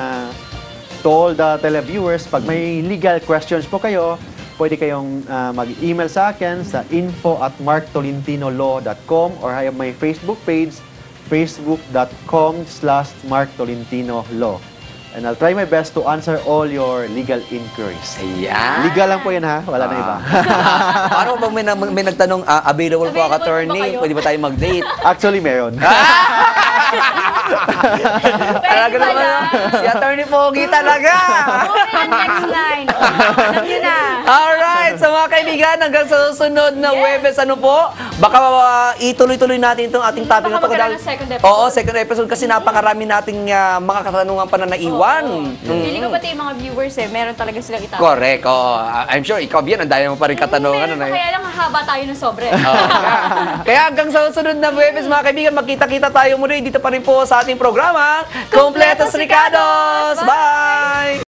To all the televiewers, pag may legal questions po kayo, pwede kayong mag-email sa akin sa info@marktolentinolow.com or I have my Facebook page, facebook.com/marktolentinolow. And I'll try my best to answer all your legal inquiries. Ayan. Legal lang po yan ha, wala na iba. Paano pag may nagtanong, available po ako, Available po ba attorney? kayo? Pwede ba tayo mag-date? Actually, meron. Talaga naman. Si attorney Pogi talaga. Okay, next line. Alam nyo na. Alright, so mga kaibigan, kaibigan, hanggang sa susunod na Huwebes, ano po, baka ituloy-tuloy natin itong ating topic na Baka to. magkaroon ng second episode. Oo, second episode kasi napakarami nating mga katanungan pa na naiwan. Feeling ko pati yung mga viewers meron talaga silang itatanong. Correct. I'm sure ikaw, Bian, ang dami mo pa rin katanungan. Meron pa, kaya lang hahaba tayo ng sobre. Kaya hanggang sa susunod na Huwebes, mga kaibigan, magkita-kita tayo muli dito pa rin po sa ating programa, Completos Ricados! Bye!